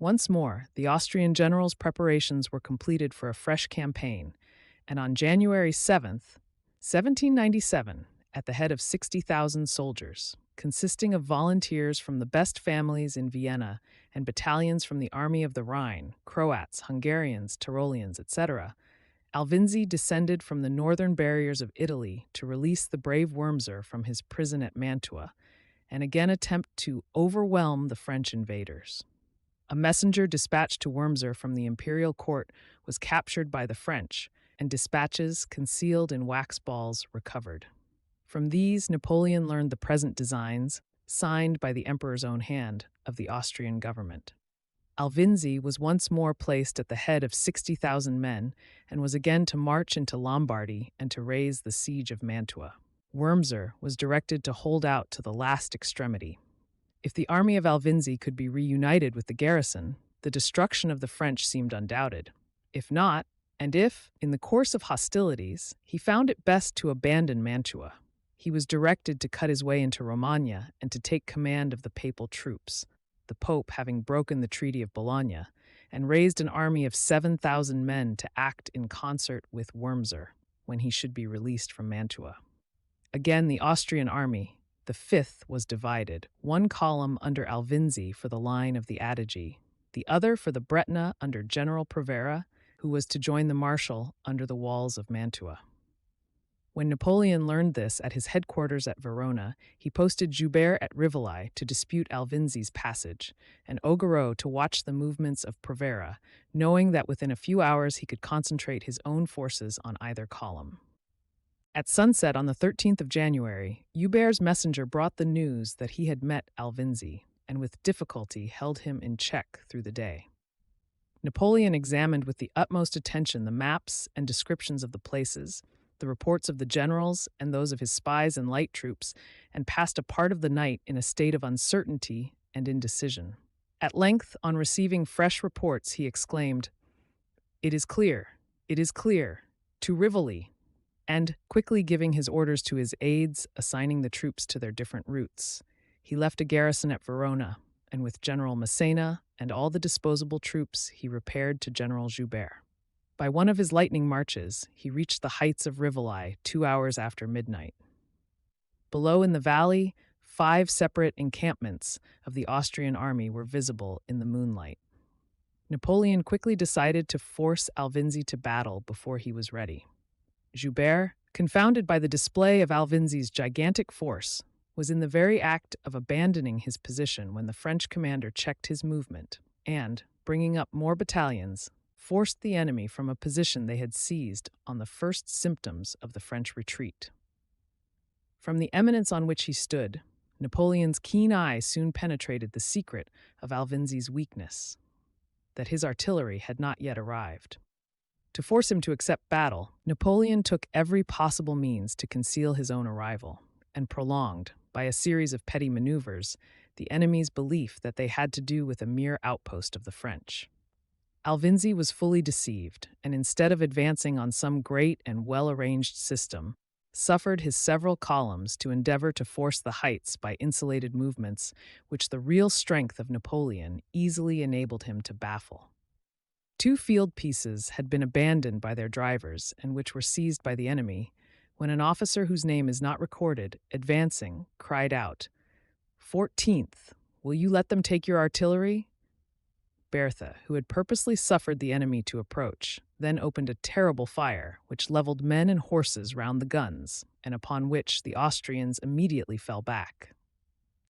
Once more, the Austrian general's preparations were completed for a fresh campaign, and on January 7th, 1797, at the head of 60,000 soldiers, consisting of volunteers from the best families in Vienna and battalions from the Army of the Rhine, Croats, Hungarians, Tyroleans, etc., Alvinzi descended from the northern barriers of Italy to release the brave Wurmser from his prison at Mantua and again attempt to overwhelm the French invaders. A messenger dispatched to Wurmser from the imperial court was captured by the French, and dispatches concealed in wax balls recovered. From these, Napoleon learned the present designs, signed by the emperor's own hand, of the Austrian government. Alvinzi was once more placed at the head of 60,000 men and was again to march into Lombardy and to raise the siege of Mantua. Wurmser was directed to hold out to the last extremity. If the army of Alvinzi could be reunited with the garrison, the destruction of the French seemed undoubted. If not, and if, in the course of hostilities, he found it best to abandon Mantua, he was directed to cut his way into Romagna and to take command of the papal troops, the Pope having broken the Treaty of Bologna, and raised an army of 7,000 men to act in concert with Wurmser when he should be released from Mantua. Again, the Austrian army, the fifth, was divided, one column under Alvinzi for the line of the Adige, the other for the Bretna under General Prevera, who was to join the Marshal under the walls of Mantua. When Napoleon learned this at his headquarters at Verona, he posted Joubert at Rivoli to dispute Alvinzi's passage, and Augereau to watch the movements of Prevera, knowing that within a few hours he could concentrate his own forces on either column. At sunset on the 13th of January, Joubert's messenger brought the news that he had met Alvinzi, and with difficulty held him in check through the day. Napoleon examined with the utmost attention the maps and descriptions of the places, the reports of the generals and those of his spies and light troops, and passed a part of the night in a state of uncertainty and indecision. At length, on receiving fresh reports, he exclaimed, "It is clear, to Rivoli," and, quickly giving his orders to his aides, assigning the troops to their different routes, he left a garrison at Verona, and with General Massena and all the disposable troops, he repaired to General Joubert. By one of his lightning marches, he reached the heights of Rivoli 2 hours after midnight. Below in the valley, 5 separate encampments of the Austrian army were visible in the moonlight. Napoleon quickly decided to force Alvinzi to battle before he was ready. Joubert, confounded by the display of Alvinzi's gigantic force, was in the very act of abandoning his position when the French commander checked his movement and, bringing up more battalions, forced the enemy from a position they had seized on the first symptoms of the French retreat. From the eminence on which he stood, Napoleon's keen eye soon penetrated the secret of Alvinzi's weakness, that his artillery had not yet arrived. To force him to accept battle, Napoleon took every possible means to conceal his own arrival, and prolonged, by a series of petty maneuvers, the enemy's belief that they had to do with a mere outpost of the French. Alvinzi was fully deceived, and instead of advancing on some great and well-arranged system, suffered his several columns to endeavor to force the heights by insulated movements which the real strength of Napoleon easily enabled him to baffle. 2 field pieces had been abandoned by their drivers and which were seized by the enemy, when an officer whose name is not recorded, advancing, cried out, "14th, will you let them take your artillery?" Berthe, who had purposely suffered the enemy to approach, then opened a terrible fire, which leveled men and horses round the guns, and upon which the Austrians immediately fell back.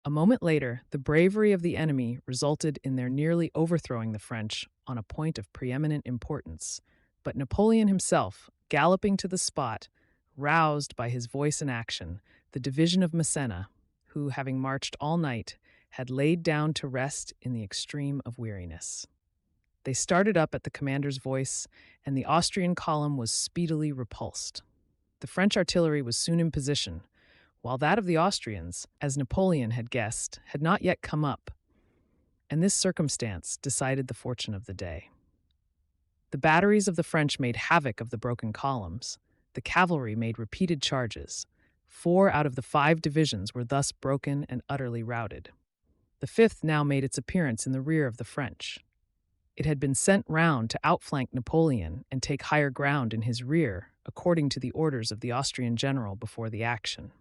A moment later, the bravery of the enemy resulted in their nearly overthrowing the French on a point of preeminent importance, but Napoleon himself, galloping to the spot, roused by his voice and action the division of Massena, who, having marched all night, had laid down to rest in the extreme of weariness. They started up at the commander's voice, and the Austrian column was speedily repulsed. The French artillery was soon in position, while that of the Austrians, as Napoleon had guessed, had not yet come up, and this circumstance decided the fortune of the day. The batteries of the French made havoc of the broken columns. The cavalry made repeated charges. 4 out of the 5 divisions were thus broken and utterly routed. The 5th now made its appearance in the rear of the French. It had been sent round to outflank Napoleon and take higher ground in his rear, according to the orders of the Austrian general before the action.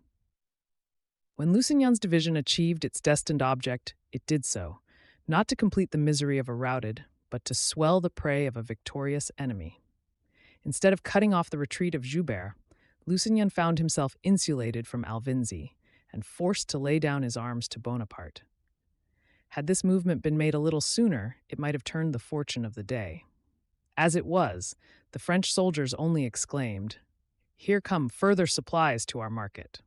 When Lusignan's division achieved its destined object, it did so, not to complete the misery of a routed, but to swell the prey of a victorious enemy. Instead of cutting off the retreat of Joubert, Lusignan found himself insulated from Alvinzi and forced to lay down his arms to Bonaparte. Had this movement been made a little sooner, it might have turned the fortune of the day. As it was, the French soldiers only exclaimed, "Here come further supplies to our market."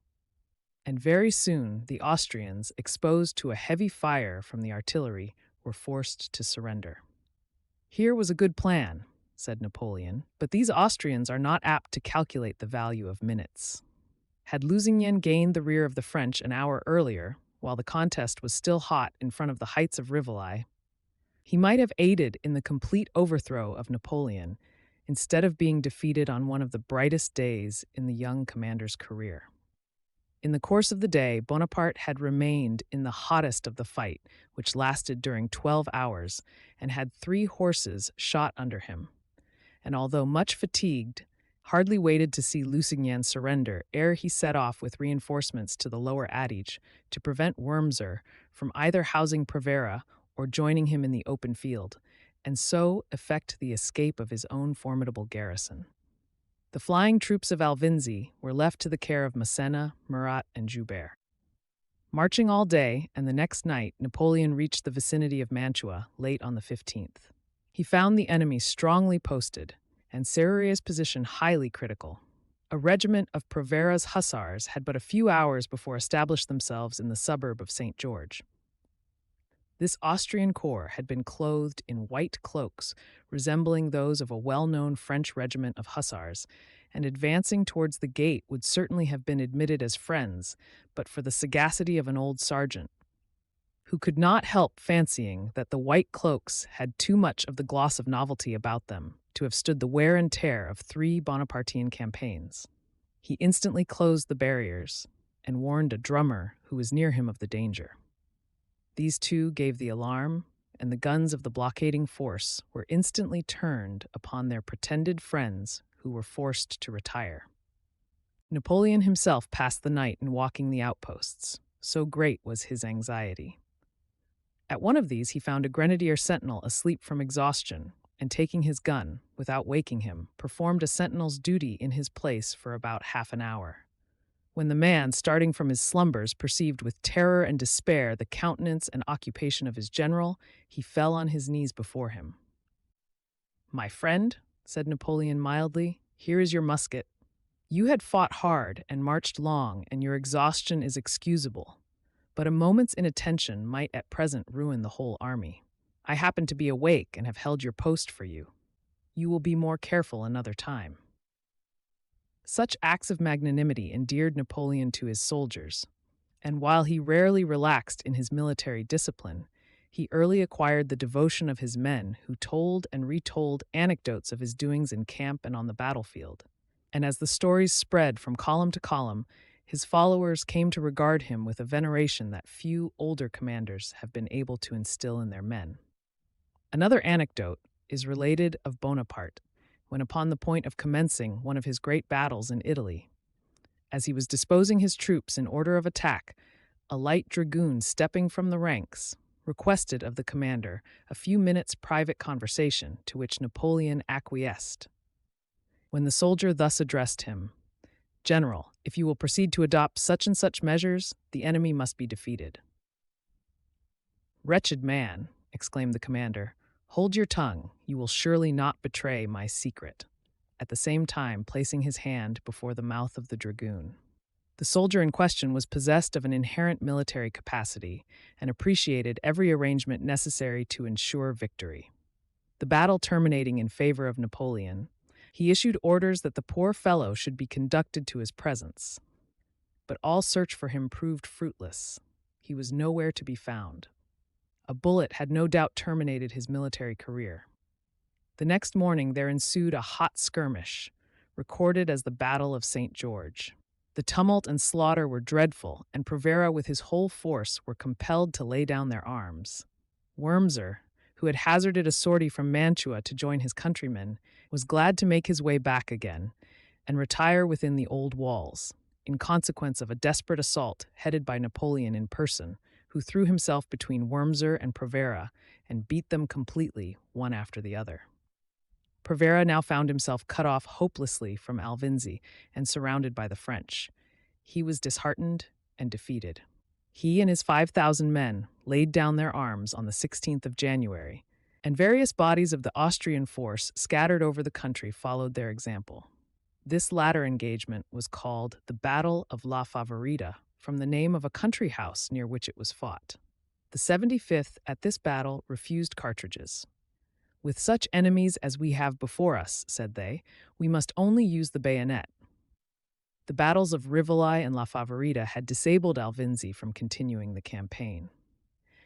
And very soon the Austrians, exposed to a heavy fire from the artillery, were forced to surrender. "Here was a good plan," said Napoleon, "but these Austrians are not apt to calculate the value of minutes." Had Lusignan gained the rear of the French an hour earlier, while the contest was still hot in front of the heights of Rivoli, he might have aided in the complete overthrow of Napoleon, instead of being defeated on one of the brightest days in the young commander's career. In the course of the day, Bonaparte had remained in the hottest of the fight, which lasted during 12 hours, and had 3 horses shot under him, and although much fatigued, hardly waited to see Lusignan surrender ere he set off with reinforcements to the lower Adige to prevent Wurmser from either housing Prevera or joining him in the open field, and so effect the escape of his own formidable garrison. The flying troops of Alvinzi were left to the care of Massena, Murat, and Joubert. Marching all day, and the next night, Napoleon reached the vicinity of Mantua late on the 15th. He found the enemy strongly posted, and Serrurier's position highly critical. A regiment of Prevera's hussars had but a few hours before established themselves in the suburb of St. George. This Austrian corps had been clothed in white cloaks, resembling those of a well-known French regiment of hussars, and advancing towards the gate would certainly have been admitted as friends, but for the sagacity of an old sergeant, who could not help fancying that the white cloaks had too much of the gloss of novelty about them to have stood the wear and tear of 3 Bonapartean campaigns. He instantly closed the barriers and warned a drummer who was near him of the danger. These 2 gave the alarm, and the guns of the blockading force were instantly turned upon their pretended friends who were forced to retire. Napoleon himself passed the night in walking the outposts, so great was his anxiety. At one of these he found a grenadier sentinel asleep from exhaustion, and taking his gun, without waking him, performed a sentinel's duty in his place for about half an hour. When the man, starting from his slumbers, perceived with terror and despair the countenance and occupation of his general, he fell on his knees before him. "My friend," said Napoleon mildly, "here is your musket. You had fought hard and marched long, and your exhaustion is excusable. But a moment's inattention might at present ruin the whole army. I happen to be awake and have held your post for you. You will be more careful another time." Such acts of magnanimity endeared Napoleon to his soldiers, and while he rarely relaxed in his military discipline, he early acquired the devotion of his men, who told and retold anecdotes of his doings in camp and on the battlefield. And as the stories spread from column to column, his followers came to regard him with a veneration that few older commanders have been able to instill in their men. Another anecdote is related of Bonaparte, when upon the point of commencing one of his great battles in Italy. As he was disposing his troops in order of attack, a light dragoon stepping from the ranks requested of the commander a few minutes' private conversation, to which Napoleon acquiesced. When the soldier thus addressed him, "General, if you will proceed to adopt such and such measures, the enemy must be defeated." "Wretched man," exclaimed the commander, "hold your tongue, you will surely not betray my secret," at the same time placing his hand before the mouth of the dragoon. The soldier in question was possessed of an inherent military capacity and appreciated every arrangement necessary to ensure victory. The battle terminating in favor of Napoleon, he issued orders that the poor fellow should be conducted to his presence. But all search for him proved fruitless. He was nowhere to be found. A bullet had no doubt terminated his military career. The next morning there ensued a hot skirmish, recorded as the Battle of St. George. The tumult and slaughter were dreadful, and Prevera with his whole force were compelled to lay down their arms. Wurmser, who had hazarded a sortie from Mantua to join his countrymen, was glad to make his way back again and retire within the old walls, in consequence of a desperate assault headed by Napoleon in person, who threw himself between Wurmser and Prevera and beat them completely, one after the other. Prevera now found himself cut off hopelessly from Alvinzi and surrounded by the French. He was disheartened and defeated. He and his 5,000 men laid down their arms on the 16th of January, and various bodies of the Austrian force scattered over the country followed their example. This latter engagement was called the Battle of La Favorita, from the name of a country house near which it was fought. The 75th at this battle refused cartridges. "With such enemies as we have before us," said they, "we must only use the bayonet." The battles of Rivoli and La Favorita had disabled Alvinzi from continuing the campaign.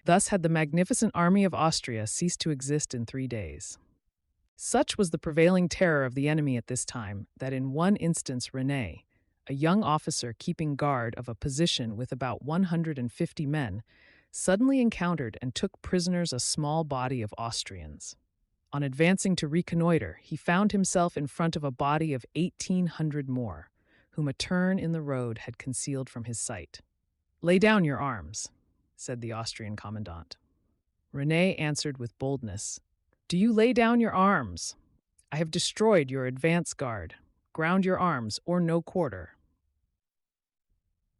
Thus had the magnificent army of Austria ceased to exist in 3 days. Such was the prevailing terror of the enemy at this time that in one instance René, a young officer keeping guard of a position with about 150 men, suddenly encountered and took prisoners a small body of Austrians. On advancing to reconnoiter, he found himself in front of a body of 1,800 more, whom a turn in the road had concealed from his sight. "Lay down your arms," said the Austrian commandant. René answered with boldness, "Do you lay down your arms? I have destroyed your advance guard. Ground your arms, or no quarter."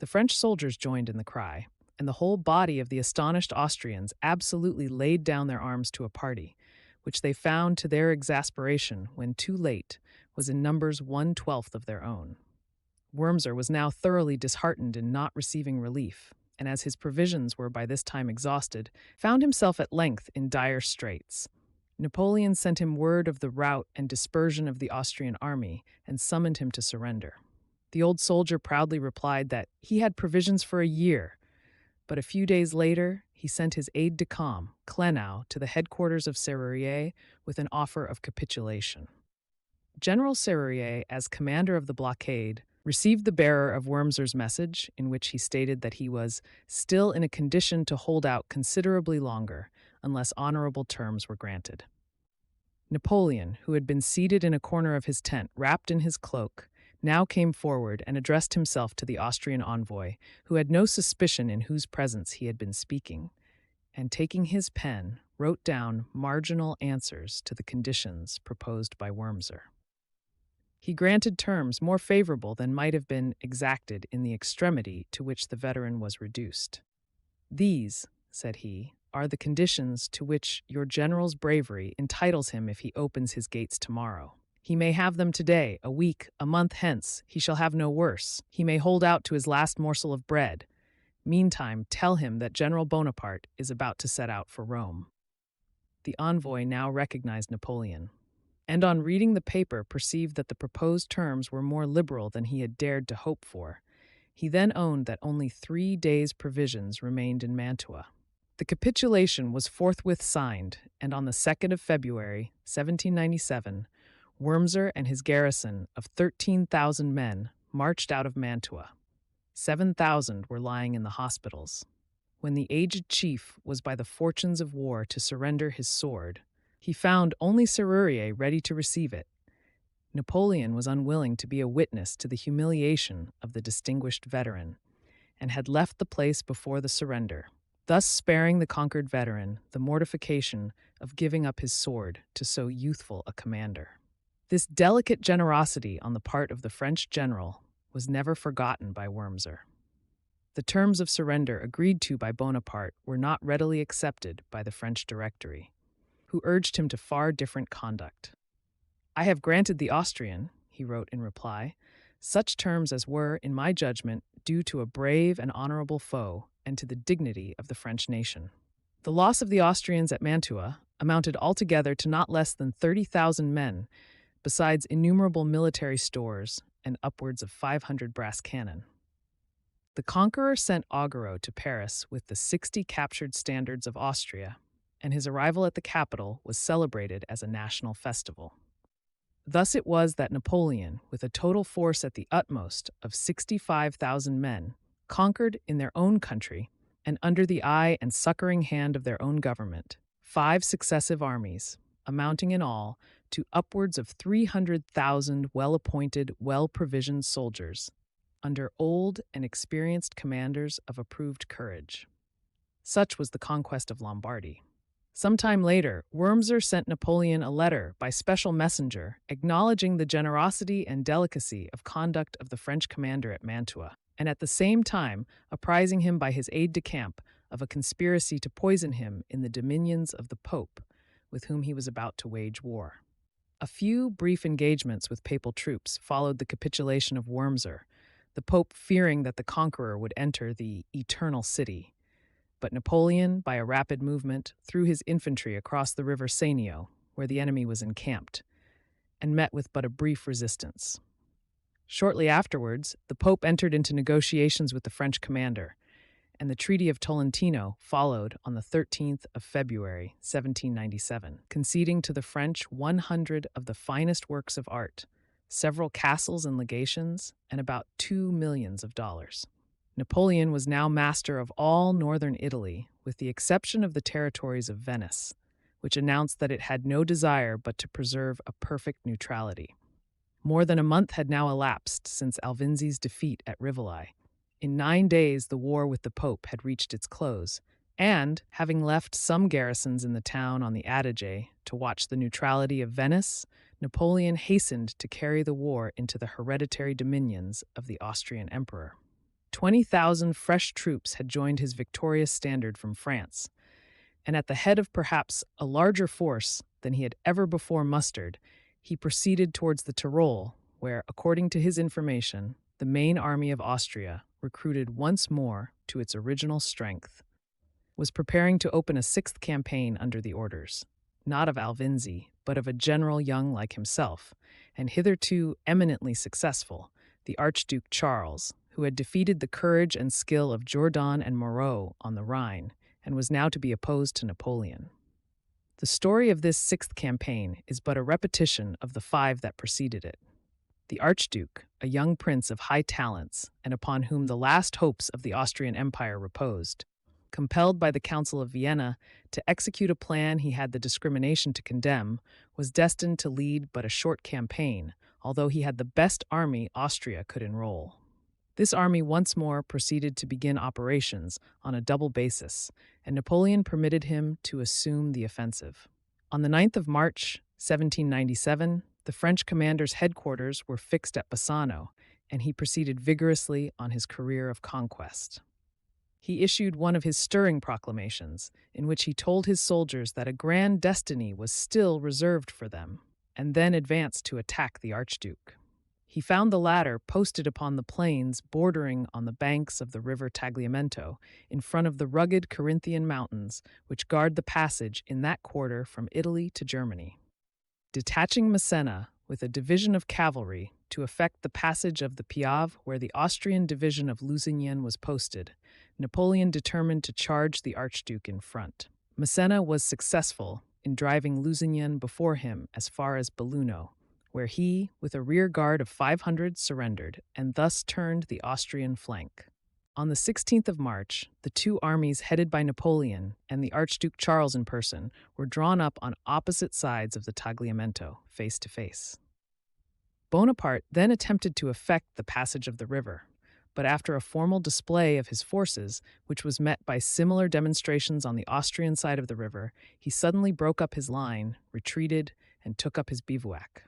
The French soldiers joined in the cry, and the whole body of the astonished Austrians absolutely laid down their arms to a party, which they found to their exasperation, when too late, was in numbers 1/12 of their own. Wurmser was now thoroughly disheartened in not receiving relief, and as his provisions were by this time exhausted, found himself at length in dire straits. Napoleon sent him word of the rout and dispersion of the Austrian army, and summoned him to surrender. The old soldier proudly replied that he had provisions for a year, but a few days later he sent his aide-de-camp, Klenau, to the headquarters of Serrurier with an offer of capitulation. General Serrurier, as commander of the blockade, received the bearer of Wurmser's message, in which he stated that he was still in a condition to hold out considerably longer, unless honorable terms were granted. Napoleon, who had been seated in a corner of his tent, wrapped in his cloak, now came forward and addressed himself to the Austrian envoy, who had no suspicion in whose presence he had been speaking, and taking his pen, wrote down marginal answers to the conditions proposed by Wurmser. He granted terms more favorable than might have been exacted in the extremity to which the veteran was reduced. "These," said he, "are the conditions to which your general's bravery entitles him if he opens his gates tomorrow. He may have them today, a week, a month hence, he shall have no worse. He may hold out to his last morsel of bread. Meantime, tell him that General Bonaparte is about to set out for Rome." The envoy now recognized Napoleon, and on reading the paper perceived that the proposed terms were more liberal than he had dared to hope for. He then owned that only 3 days' provisions remained in Mantua. The capitulation was forthwith signed, and on the 2nd of February, 1797, Wurmser and his garrison of 13,000 men marched out of Mantua. 7,000 were lying in the hospitals. When the aged chief was by the fortunes of war to surrender his sword, he found only Serrurier ready to receive it. Napoleon was unwilling to be a witness to the humiliation of the distinguished veteran, and had left the place before the surrender, thus sparing the conquered veteran the mortification of giving up his sword to so youthful a commander. This delicate generosity on the part of the French general was never forgotten by Wurmser. The terms of surrender agreed to by Bonaparte were not readily accepted by the French Directory, who urged him to far different conduct. "I have granted the Austrian," he wrote in reply, "such terms as were, in my judgment, due to a brave and honorable foe and to the dignity of the French nation." The loss of the Austrians at Mantua amounted altogether to not less than 30,000 men, besides innumerable military stores and upwards of 500 brass cannon. The conqueror sent Augereau to Paris with the 60 captured standards of Austria, and his arrival at the capital was celebrated as a national festival. Thus it was that Napoleon, with a total force at the utmost of 65,000 men, conquered in their own country, and under the eye and succoring hand of their own government, 5 successive armies, amounting in all to upwards of 300,000 well-appointed, well-provisioned soldiers, under old and experienced commanders of approved courage. Such was the conquest of Lombardy. Some time later, Wurmser sent Napoleon a letter by special messenger acknowledging the generosity and delicacy of conduct of the French commander at Mantua, and at the same time apprising him by his aide-de-camp of a conspiracy to poison him in the dominions of the Pope, with whom he was about to wage war. A few brief engagements with papal troops followed the capitulation of Wurmser, the Pope fearing that the conqueror would enter the Eternal City. But Napoleon, by a rapid movement, threw his infantry across the river Senio, where the enemy was encamped, and met with but a brief resistance. Shortly afterwards, the Pope entered into negotiations with the French commander, and the Treaty of Tolentino followed on the 13th of February, 1797, conceding to the French 100 of the finest works of art, several castles and legations, and about $2 millions. Napoleon was now master of all northern Italy, with the exception of the territories of Venice, which announced that it had no desire but to preserve a perfect neutrality. More than a month had now elapsed since Alvinzi's defeat at Rivoli. In 9 days, the war with the Pope had reached its close, and, having left some garrisons in the town on the Adige to watch the neutrality of Venice, Napoleon hastened to carry the war into the hereditary dominions of the Austrian emperor. 20,000 fresh troops had joined his victorious standard from France, and at the head of perhaps a larger force than he had ever before mustered, he proceeded towards the Tyrol, where, according to his information, the main army of Austria, recruited once more to its original strength, was preparing to open a 6th campaign under the orders, not of Alvinzi, but of a general young like himself, and hitherto eminently successful, the Archduke Charles, who had defeated the courage and skill of Jourdan and Moreau on the Rhine, and was now to be opposed to Napoleon. The story of this 6th campaign is but a repetition of the 5 that preceded it. The Archduke, a young prince of high talents, and upon whom the last hopes of the Austrian Empire reposed, compelled by the Council of Vienna to execute a plan he had the discrimination to condemn, was destined to lead but a short campaign, although he had the best army Austria could enroll. This army once more proceeded to begin operations on a double basis, and Napoleon permitted him to assume the offensive. On the 9th of March, 1797, the French commander's headquarters were fixed at Bassano, and he proceeded vigorously on his career of conquest. He issued one of his stirring proclamations, in which he told his soldiers that a grand destiny was still reserved for them, and then advanced to attack the Archduke. He found the latter posted upon the plains bordering on the banks of the river Tagliamento, in front of the rugged Carinthian mountains which guard the passage in that quarter from Italy to Germany. Detaching Massena with a division of cavalry to effect the passage of the Piave where the Austrian division of Lusignan was posted, Napoleon determined to charge the Archduke in front. Massena was successful in driving Lusignan before him as far as Belluno, where he, with a rear guard of 500, surrendered and thus turned the Austrian flank. On the 16th of March, the two armies headed by Napoleon and the Archduke Charles in person were drawn up on opposite sides of the Tagliamento, face to face. Bonaparte then attempted to effect the passage of the river, but after a formal display of his forces, which was met by similar demonstrations on the Austrian side of the river, he suddenly broke up his line, retreated, and took up his bivouac.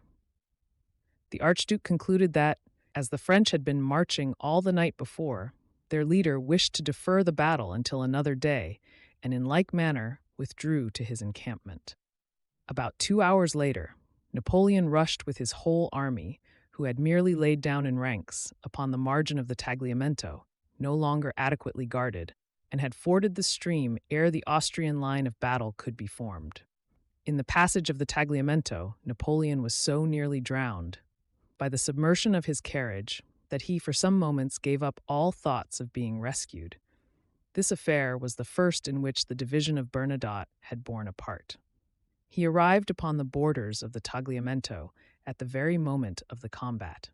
The Archduke concluded that, as the French had been marching all the night before, their leader wished to defer the battle until another day, and in like manner withdrew to his encampment. About 2 hours later, Napoleon rushed with his whole army, who had merely laid down in ranks, upon the margin of the Tagliamento, no longer adequately guarded, and had forded the stream ere the Austrian line of battle could be formed. In the passage of the Tagliamento, Napoleon was so nearly drowned by the submersion of his carriage that he for some moments gave up all thoughts of being rescued. This affair was the first in which the division of Bernadotte had borne a part. He arrived upon the borders of the Tagliamento at the very moment of the combat.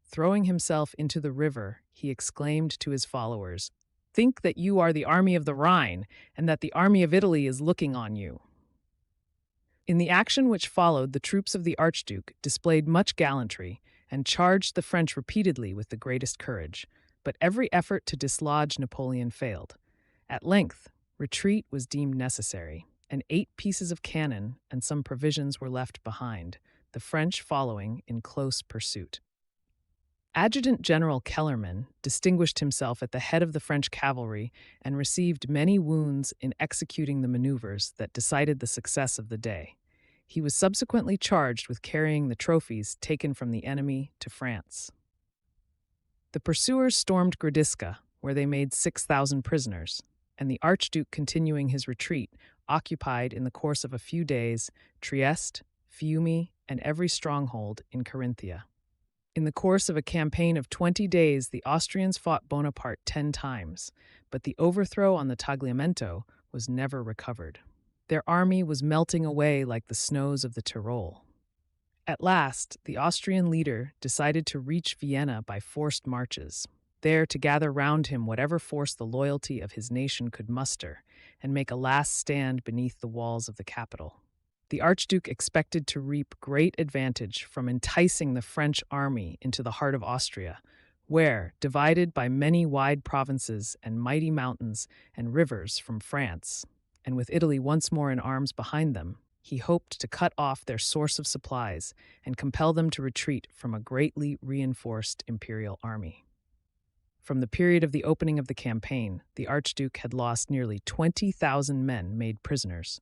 Throwing himself into the river, he exclaimed to his followers, "Think that you are the army of the Rhine, and that the army of Italy is looking on you." In the action which followed, the troops of the Archduke displayed much gallantry and charged the French repeatedly with the greatest courage, but every effort to dislodge Napoleon failed. At length, retreat was deemed necessary, and 8 pieces of cannon and some provisions were left behind, the French following in close pursuit. Adjutant General Kellerman distinguished himself at the head of the French cavalry and received many wounds in executing the maneuvers that decided the success of the day. He was subsequently charged with carrying the trophies taken from the enemy to France. The pursuers stormed Gradisca, where they made 6,000 prisoners, and the Archduke, continuing his retreat, occupied in the course of a few days Trieste, Fiume, and every stronghold in Carinthia. In the course of a campaign of 20 days, the Austrians fought Bonaparte 10 times, but the overthrow on the Tagliamento was never recovered. Their army was melting away like the snows of the Tyrol. At last, the Austrian leader decided to reach Vienna by forced marches, there to gather round him whatever force the loyalty of his nation could muster, and make a last stand beneath the walls of the capital. The Archduke expected to reap great advantage from enticing the French army into the heart of Austria, where, divided by many wide provinces and mighty mountains and rivers from France, and with Italy once more in arms behind them, he hoped to cut off their source of supplies and compel them to retreat from a greatly reinforced imperial army. From the period of the opening of the campaign, the Archduke had lost nearly 20,000 men made prisoners,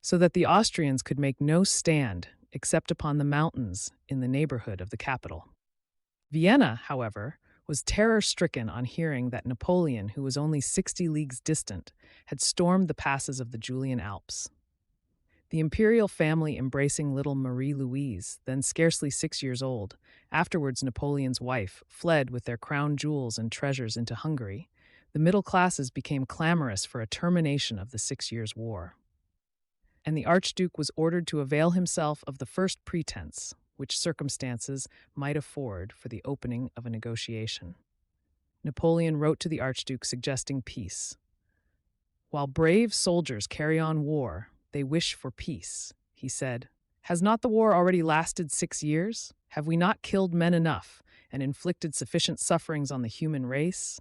so that the Austrians could make no stand except upon the mountains in the neighborhood of the capital. Vienna, however, was terror-stricken on hearing that Napoleon, who was only 60 leagues distant, had stormed the passes of the Julian Alps. The imperial family embracing little Marie-Louise, then scarcely 6 years old, afterwards Napoleon's wife, fled with their crown jewels and treasures into Hungary. The middle classes became clamorous for a termination of the 6 Years' War, and the Archduke was ordered to avail himself of the first pretense which circumstances might afford for the opening of a negotiation. Napoleon wrote to the Archduke suggesting peace. "While brave soldiers carry on war, they wish for peace," he said. "Has not the war already lasted 6 years? Have we not killed men enough, and inflicted sufficient sufferings on the human race?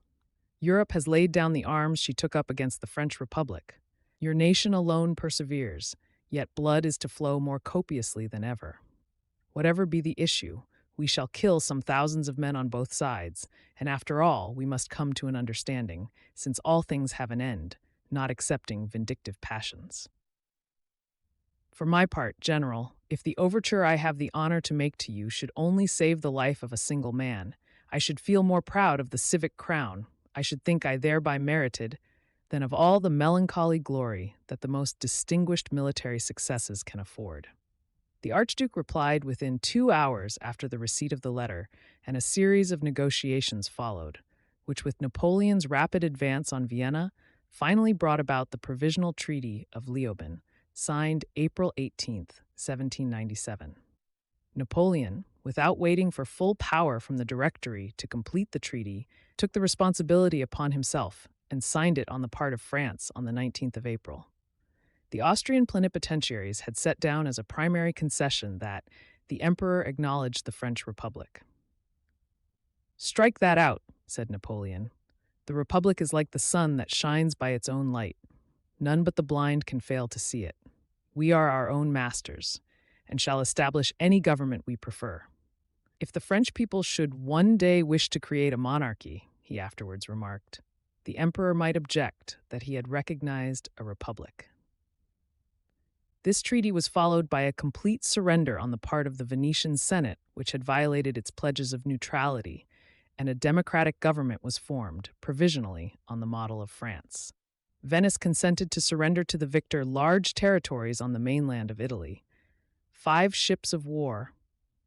Europe has laid down the arms she took up against the French Republic. Your nation alone perseveres, yet blood is to flow more copiously than ever. Whatever be the issue, we shall kill some thousands of men on both sides, and after all, we must come to an understanding, since all things have an end, not excepting vindictive passions. For my part, General, if the overture I have the honor to make to you should only save the life of a single man, I should feel more proud of the civic crown I should think I thereby merited than of all the melancholy glory that the most distinguished military successes can afford. The Archduke replied within 2 hours after the receipt of the letter, and a series of negotiations followed, which, with Napoleon's rapid advance on Vienna, finally brought about the Provisional Treaty of Leoben, signed April 18, 1797. Napoleon, without waiting for full power from the Directory to complete the treaty, took the responsibility upon himself and signed it on the part of France on the 19th of April. The Austrian plenipotentiaries had set down as a primary concession that the Emperor acknowledged the French Republic. "Strike that out," said Napoleon. "The Republic is like the sun that shines by its own light. None but the blind can fail to see it. We are our own masters, and shall establish any government we prefer. If the French people should one day wish to create a monarchy," he afterwards remarked, "the Emperor might object that he had recognized a republic." This treaty was followed by a complete surrender on the part of the Venetian Senate, which had violated its pledges of neutrality, and a democratic government was formed, provisionally, on the model of France. Venice consented to surrender to the victor large territories on the mainland of Italy, 5 ships of war,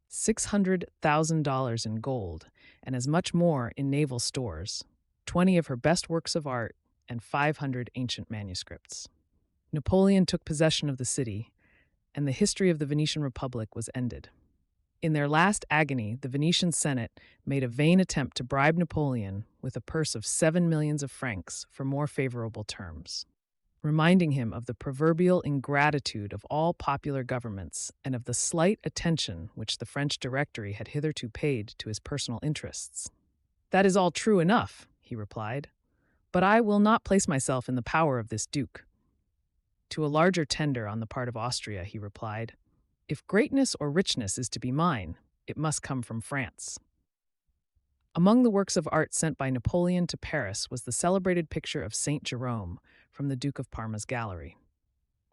$600,000 in gold, and as much more in naval stores, 20 of her best works of art, and 500 ancient manuscripts. Napoleon took possession of the city, and the history of the Venetian Republic was ended. In their last agony, the Venetian Senate made a vain attempt to bribe Napoleon with a purse of 7 millions of francs for more favorable terms, reminding him of the proverbial ingratitude of all popular governments and of the slight attention which the French Directory had hitherto paid to his personal interests. "That is all true enough," he replied, "but I will not place myself in the power of this duke." To a larger tender on the part of Austria, he replied, "If greatness or richness is to be mine, it must come from France." Among the works of art sent by Napoleon to Paris was the celebrated picture of Saint Jerome from the Duke of Parma's gallery.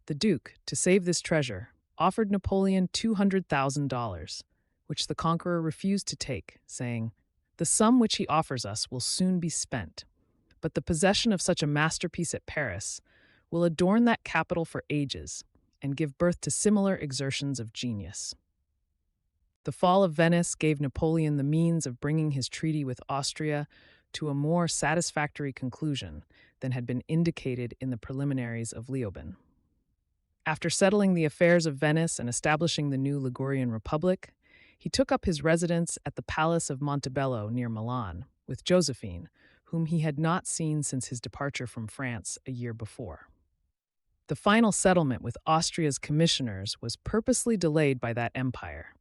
The Duke, to save this treasure, offered Napoleon $200,000, which the conqueror refused to take, saying, "The sum which he offers us will soon be spent, but the possession of such a masterpiece at Paris will adorn that capital for ages and give birth to similar exertions of genius." The fall of Venice gave Napoleon the means of bringing his treaty with Austria to a more satisfactory conclusion than had been indicated in the preliminaries of Leoben. After settling the affairs of Venice and establishing the new Ligurian Republic, he took up his residence at the Palace of Montebello near Milan with Josephine, whom he had not seen since his departure from France a year before. The final settlement with Austria's commissioners was purposely delayed by that empire,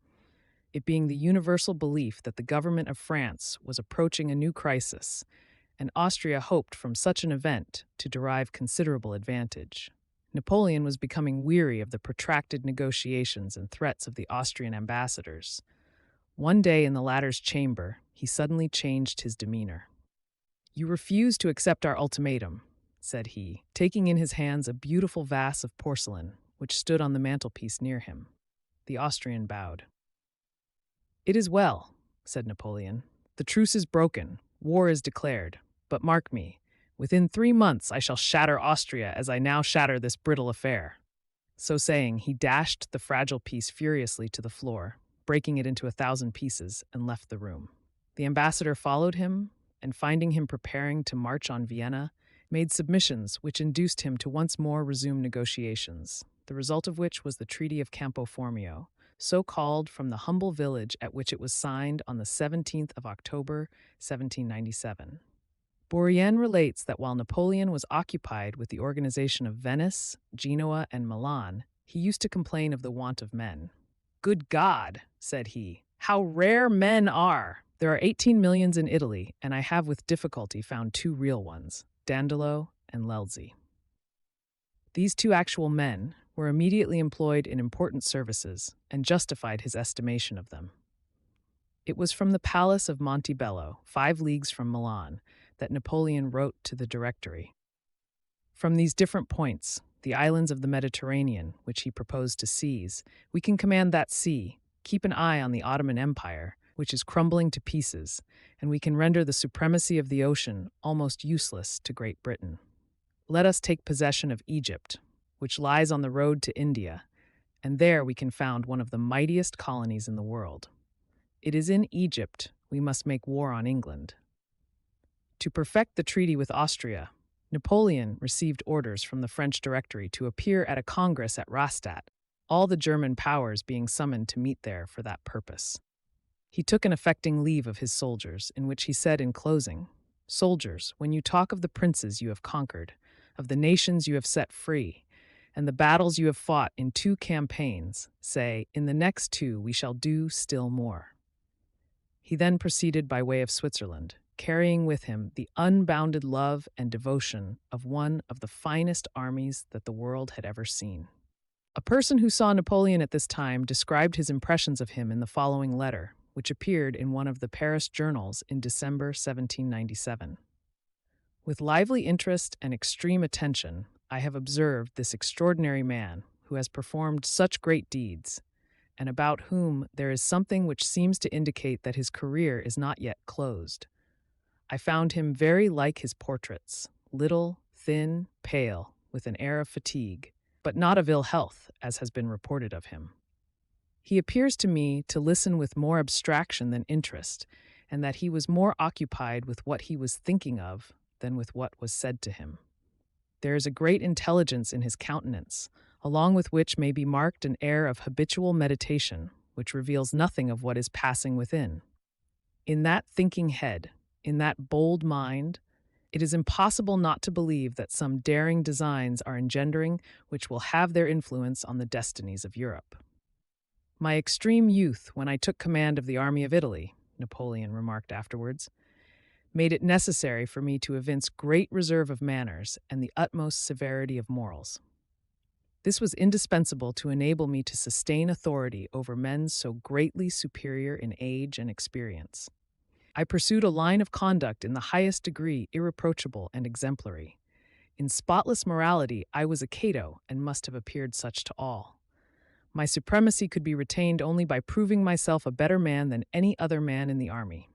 it being the universal belief that the government of France was approaching a new crisis, and Austria hoped from such an event to derive considerable advantage. Napoleon was becoming weary of the protracted negotiations and threats of the Austrian ambassadors. One day in the latter's chamber, he suddenly changed his demeanor. "You refuse to accept our ultimatum," said he, taking in his hands a beautiful vase of porcelain, which stood on the mantelpiece near him. The Austrian bowed. "It is well," said Napoleon. "The truce is broken, war is declared, but mark me, within 3 months I shall shatter Austria as I now shatter this brittle affair." So saying, he dashed the fragile piece furiously to the floor, breaking it into 1,000 pieces, and left the room. The ambassador followed him, and finding him preparing to march on Vienna, made submissions which induced him to once more resume negotiations, the result of which was the Treaty of Campo Formio, so called from the humble village at which it was signed on the 17th of October, 1797. Bourrienne relates that while Napoleon was occupied with the organization of Venice, Genoa, and Milan, he used to complain of the want of men. "Good God," said he, "how rare men are! There are 18 millions in Italy, and I have with difficulty found two real ones, Dandolo and Lelzi. These two actual men were immediately employed in important services and justified his estimation of them. It was from the palace of Montebello, 5 leagues from Milan, that Napoleon wrote to the Directory. From these different points, the islands of the Mediterranean, which he proposed to seize, we can command that sea, keep an eye on the Ottoman Empire, which is crumbling to pieces, and we can render the supremacy of the ocean almost useless to Great Britain. Let us take possession of Egypt, which lies on the road to India, and there we can found one of the mightiest colonies in the world. It is in Egypt we must make war on England. To perfect the treaty with Austria, Napoleon received orders from the French Directory to appear at a congress at Rastatt, all the German powers being summoned to meet there for that purpose. He took an affecting leave of his soldiers, in which he said in closing, "Soldiers, when you talk of the princes you have conquered, of the nations you have set free, and the battles you have fought in 2 campaigns, say, in the next 2 we shall do still more." He then proceeded by way of Switzerland, carrying with him the unbounded love and devotion of one of the finest armies that the world had ever seen. A person who saw Napoleon at this time described his impressions of him in the following letter, which appeared in one of the Paris journals in December 1797. With lively interest and extreme attention, I have observed this extraordinary man who has performed such great deeds, and about whom there is something which seems to indicate that his career is not yet closed. I found him very like his portraits, little, thin, pale, with an air of fatigue, but not of ill health, as has been reported of him. He appears to me to listen with more abstraction than interest, and that he was more occupied with what he was thinking of than with what was said to him. There is a great intelligence in his countenance, along with which may be marked an air of habitual meditation, which reveals nothing of what is passing within. In that thinking head, in that bold mind, it is impossible not to believe that some daring designs are engendering which will have their influence on the destinies of Europe. "My extreme youth, when I took command of the army of Italy," Napoleon remarked afterwards, "made it necessary for me to evince great reserve of manners and the utmost severity of morals. This was indispensable to enable me to sustain authority over men so greatly superior in age and experience. I pursued a line of conduct in the highest degree irreproachable and exemplary. In spotless morality I was a Cato and must have appeared such to all. My supremacy could be retained only by proving myself a better man than any other man in the army.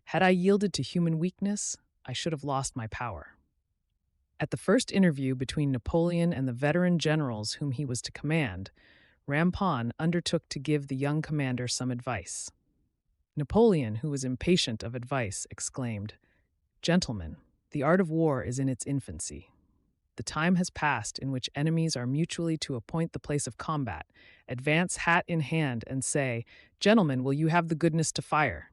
Had I yielded to human weakness, I should have lost my power." At the first interview between Napoleon and the veteran generals whom he was to command, Rampon undertook to give the young commander some advice. Napoleon, who was impatient of advice, exclaimed, "Gentlemen, the art of war is in its infancy. The time has passed in which enemies are mutually to appoint the place of combat, advance hat in hand, and say, 'Gentlemen, will you have the goodness to fire?'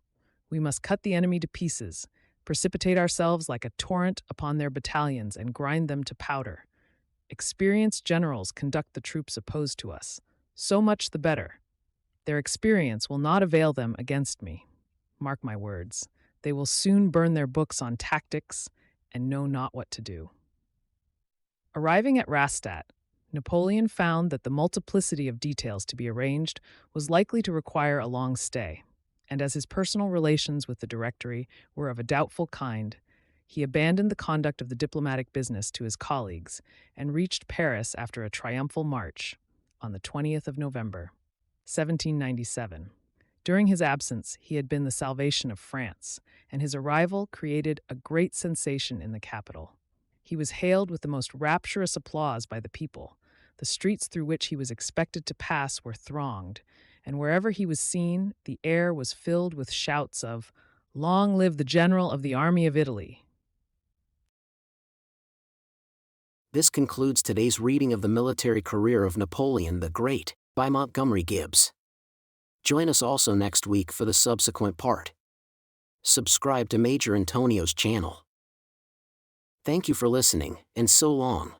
We must cut the enemy to pieces, precipitate ourselves like a torrent upon their battalions, and grind them to powder. Experienced generals conduct the troops opposed to us. So much the better. Their experience will not avail them against me. Mark my words, they will soon burn their books on tactics and know not what to do." Arriving at Rastatt, Napoleon found that the multiplicity of details to be arranged was likely to require a long stay, and as his personal relations with the Directory were of a doubtful kind, he abandoned the conduct of the diplomatic business to his colleagues and reached Paris after a triumphal march on the 20th of November, 1797. During his absence, he had been the salvation of France, and his arrival created a great sensation in the capital. He was hailed with the most rapturous applause by the people. The streets through which he was expected to pass were thronged, and wherever he was seen, the air was filled with shouts of, "Long live the General of the Army of Italy!" This concludes today's reading of the military career of Napoleon the Great by Montgomery Gibbs. Join us also next week for the subsequent part. Subscribe to Major Intonio's channel. Thank you for listening, and so long.